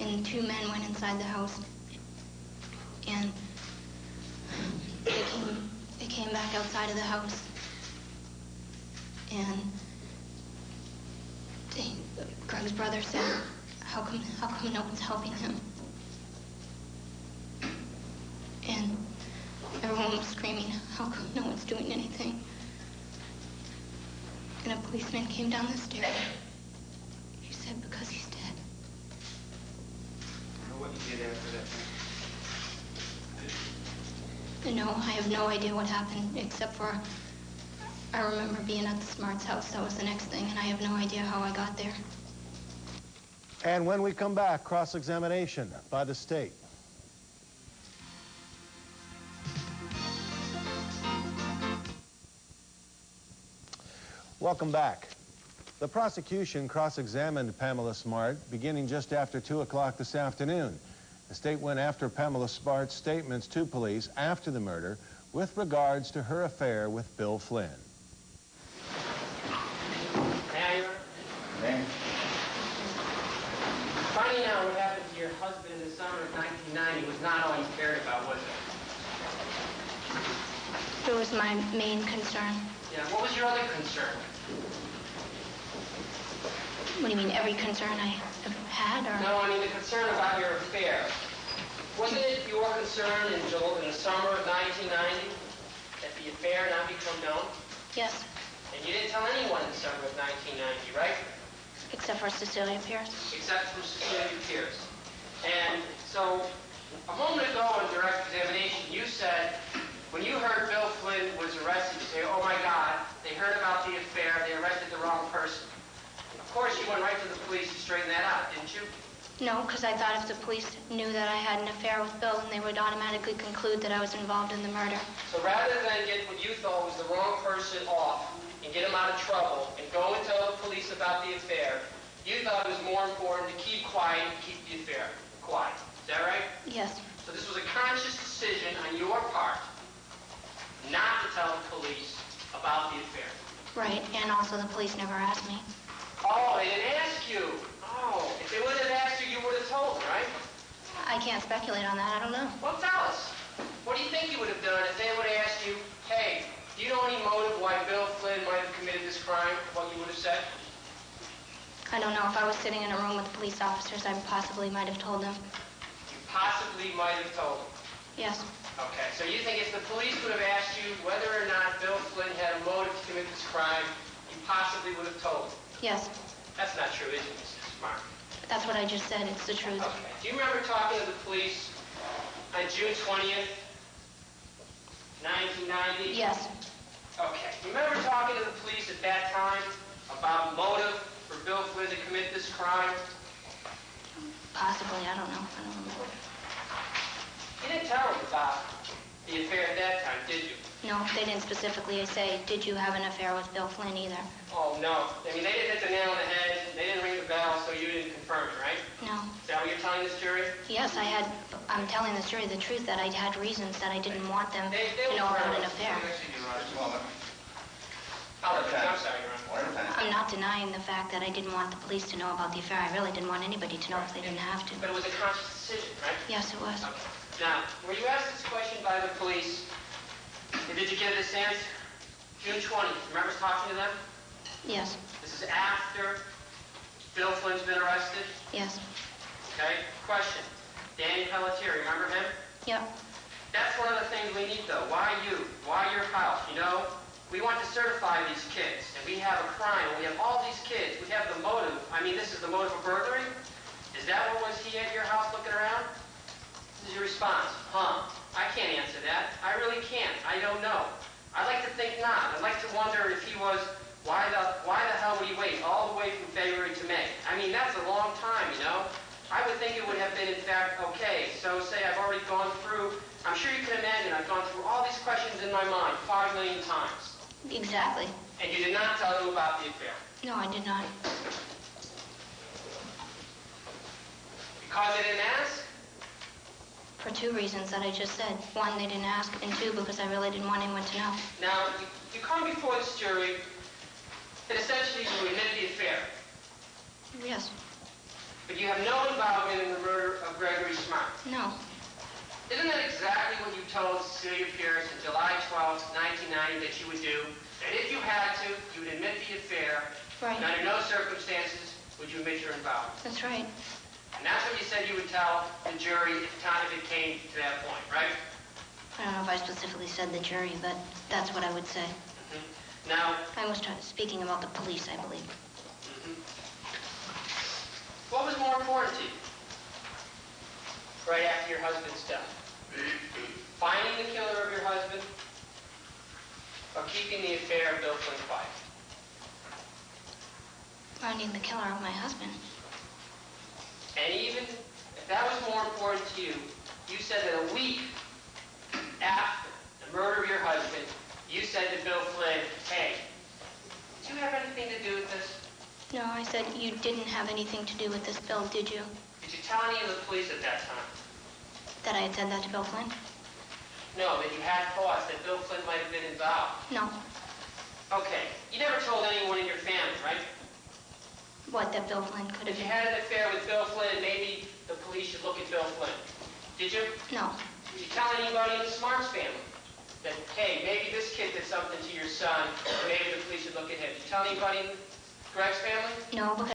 and 2 men went inside the house, and they came back outside of the house, and Greg's brother said, how come no one's helping him? And everyone was screaming, how come no one's doing anything? And a policeman came down the stairs. He said, because he's dead. You know what you did after that? No, I have no idea what happened, except for I remember being at the Smart's house. That was the next thing, and I have no idea how I got there. And when we come back, cross-examination by the state. Welcome back. The prosecution cross-examined Pamela Smart beginning just after 2 o'clock this afternoon. The state went after Pamela Smart's statements to police after the murder with regards to her affair with Bill Flynn. Finding out what happened to your husband in the summer of 1990 was not all you cared about, was it? It was my main concern. Yeah, what was your other concern? What do you mean, every concern I have had, or? No, I mean the concern about your affair. Wasn't it your concern in the summer of 1990 that the affair not become known? Yes. And you didn't tell anyone in the summer of 1990, right? Except for Cecilia Pierce. Except for Cecilia Pierce. And so, a moment ago in direct examination, you said when you heard Bill Flynn was arrested, you say, oh my God, they heard about the affair, they arrested the wrong person. Of course, you went right to the police to straighten that out, didn't you? No, because I thought if the police knew that I had an affair with Bill, then they would automatically conclude that I was involved in the murder. So rather than get what you thought was the wrong person off and get him out of trouble and go and tell the police about the affair, you thought it was more important to keep quiet and keep the affair quiet. Is that right? Yes. So this was a conscious decision on your part not to tell the police about the affair. Right, and also the police never asked me. Oh, they didn't ask you. Oh, if they would have asked you, you would have told them, right? I can't speculate on that. I don't know. Well, tell us. What do you think you would have done if they would have asked you, hey, do you know any motive why Bill Flynn might have committed this crime? What you would have said? I don't know. If I was sitting in a room with police officers, I possibly might have told them. You possibly might have told them? Yes. Okay, so you think if the police would have asked you whether or not Bill Flynn had a motive to commit this crime, you possibly would have told them? Yes. That's not true, is it, Mrs. Smart? That's what I just said. It's the truth. Okay. Do you remember talking to the police on June 20th, 1990? Yes. Okay. Remember talking to the police at that time about motive for Bill Flynn to commit this crime? Possibly. I don't know. I don't remember. You didn't tell them about the affair at that time, did you? No, they didn't specifically say, did you have an affair with Bill Flynn either? Oh, no. I mean, they didn't hit the nail on the head. They didn't ring the bell, so you didn't confirm it, right? No. Is that what you're telling this jury? Yes, I'm telling this jury the truth, that I had reasons that I didn't want them to know about an affair. I'm sorry, Your Honor. I'm not denying the fact that I didn't want the police to know about the affair. I really didn't want anybody to know if they didn't have to. But it was a conscious decision, right? Yes, it was. Okay. Now, were you asked this question by the police, and did you give this answer? June 20th. Remember talking to them? Yes. This is after Bill Flynn's been arrested? Yes. Okay. Question. Danny Pelletier, remember him? Yep. That's one of the things we need, though. Why you? Why your house? You know, we want to certify these kids, and we have a crime, and we have all these kids. We have the motive. I mean, this is the motive of burglary? Is that what was he at your house looking around? This is your response. Huh. I can't answer that. I really can't. I don't know. I'd like to think not. I'd like to wonder if he was, why the hell would he wait all the way from February to May? I mean, that's a long time, you know? I would think it would have been, in fact, okay. So say I've already gone through, I'm sure you can imagine, I've gone through all these questions in my mind 5 million times. Exactly. And you did not tell them about the affair? No, I did not. Because they didn't ask? For two reasons that I just said. One, they didn't ask, and two, because I really didn't want anyone to know. Now, you come before this jury, and essentially you admit the affair. Yes. But you have no involvement in the murder of Gregory Smart. No. Isn't that exactly what you told Cecilia Pierce on July 12th, 1990 that you would do? That if you had to, you would admit the affair. Right. And under no circumstances would you admit your involvement. That's right. And that's what you said you would tell the jury if it came to that point, right? I don't know if I specifically said the jury, but that's what I would say. Mm-hmm. Now... I was speaking about the police, I believe. Mm-hmm. What was more important to you? Right after your husband's death? finding the killer of your husband or keeping the affair of Bill Flynn quiet? Finding the killer of my husband. And even if that was more important to you, you said that a week after the murder of your husband, you said to Bill Flynn, hey, did you have anything to do with this? No, I said you didn't have anything to do with this, Bill, did you? Did you tell any of the police at that time? That I had said that to Bill Flynn? No, that you had thoughts that Bill Flynn might have been involved. No. Okay. You never told anyone in your family, right? What, that Bill Flynn could have If you been? had an affair with Bill Flynn, maybe the police should look at Bill Flynn. Did you? No. Did you tell anybody in the Smarts family that, hey, maybe this kid did something to your son, or maybe the police should look at him? Did you tell anybody in Greg's family? No, because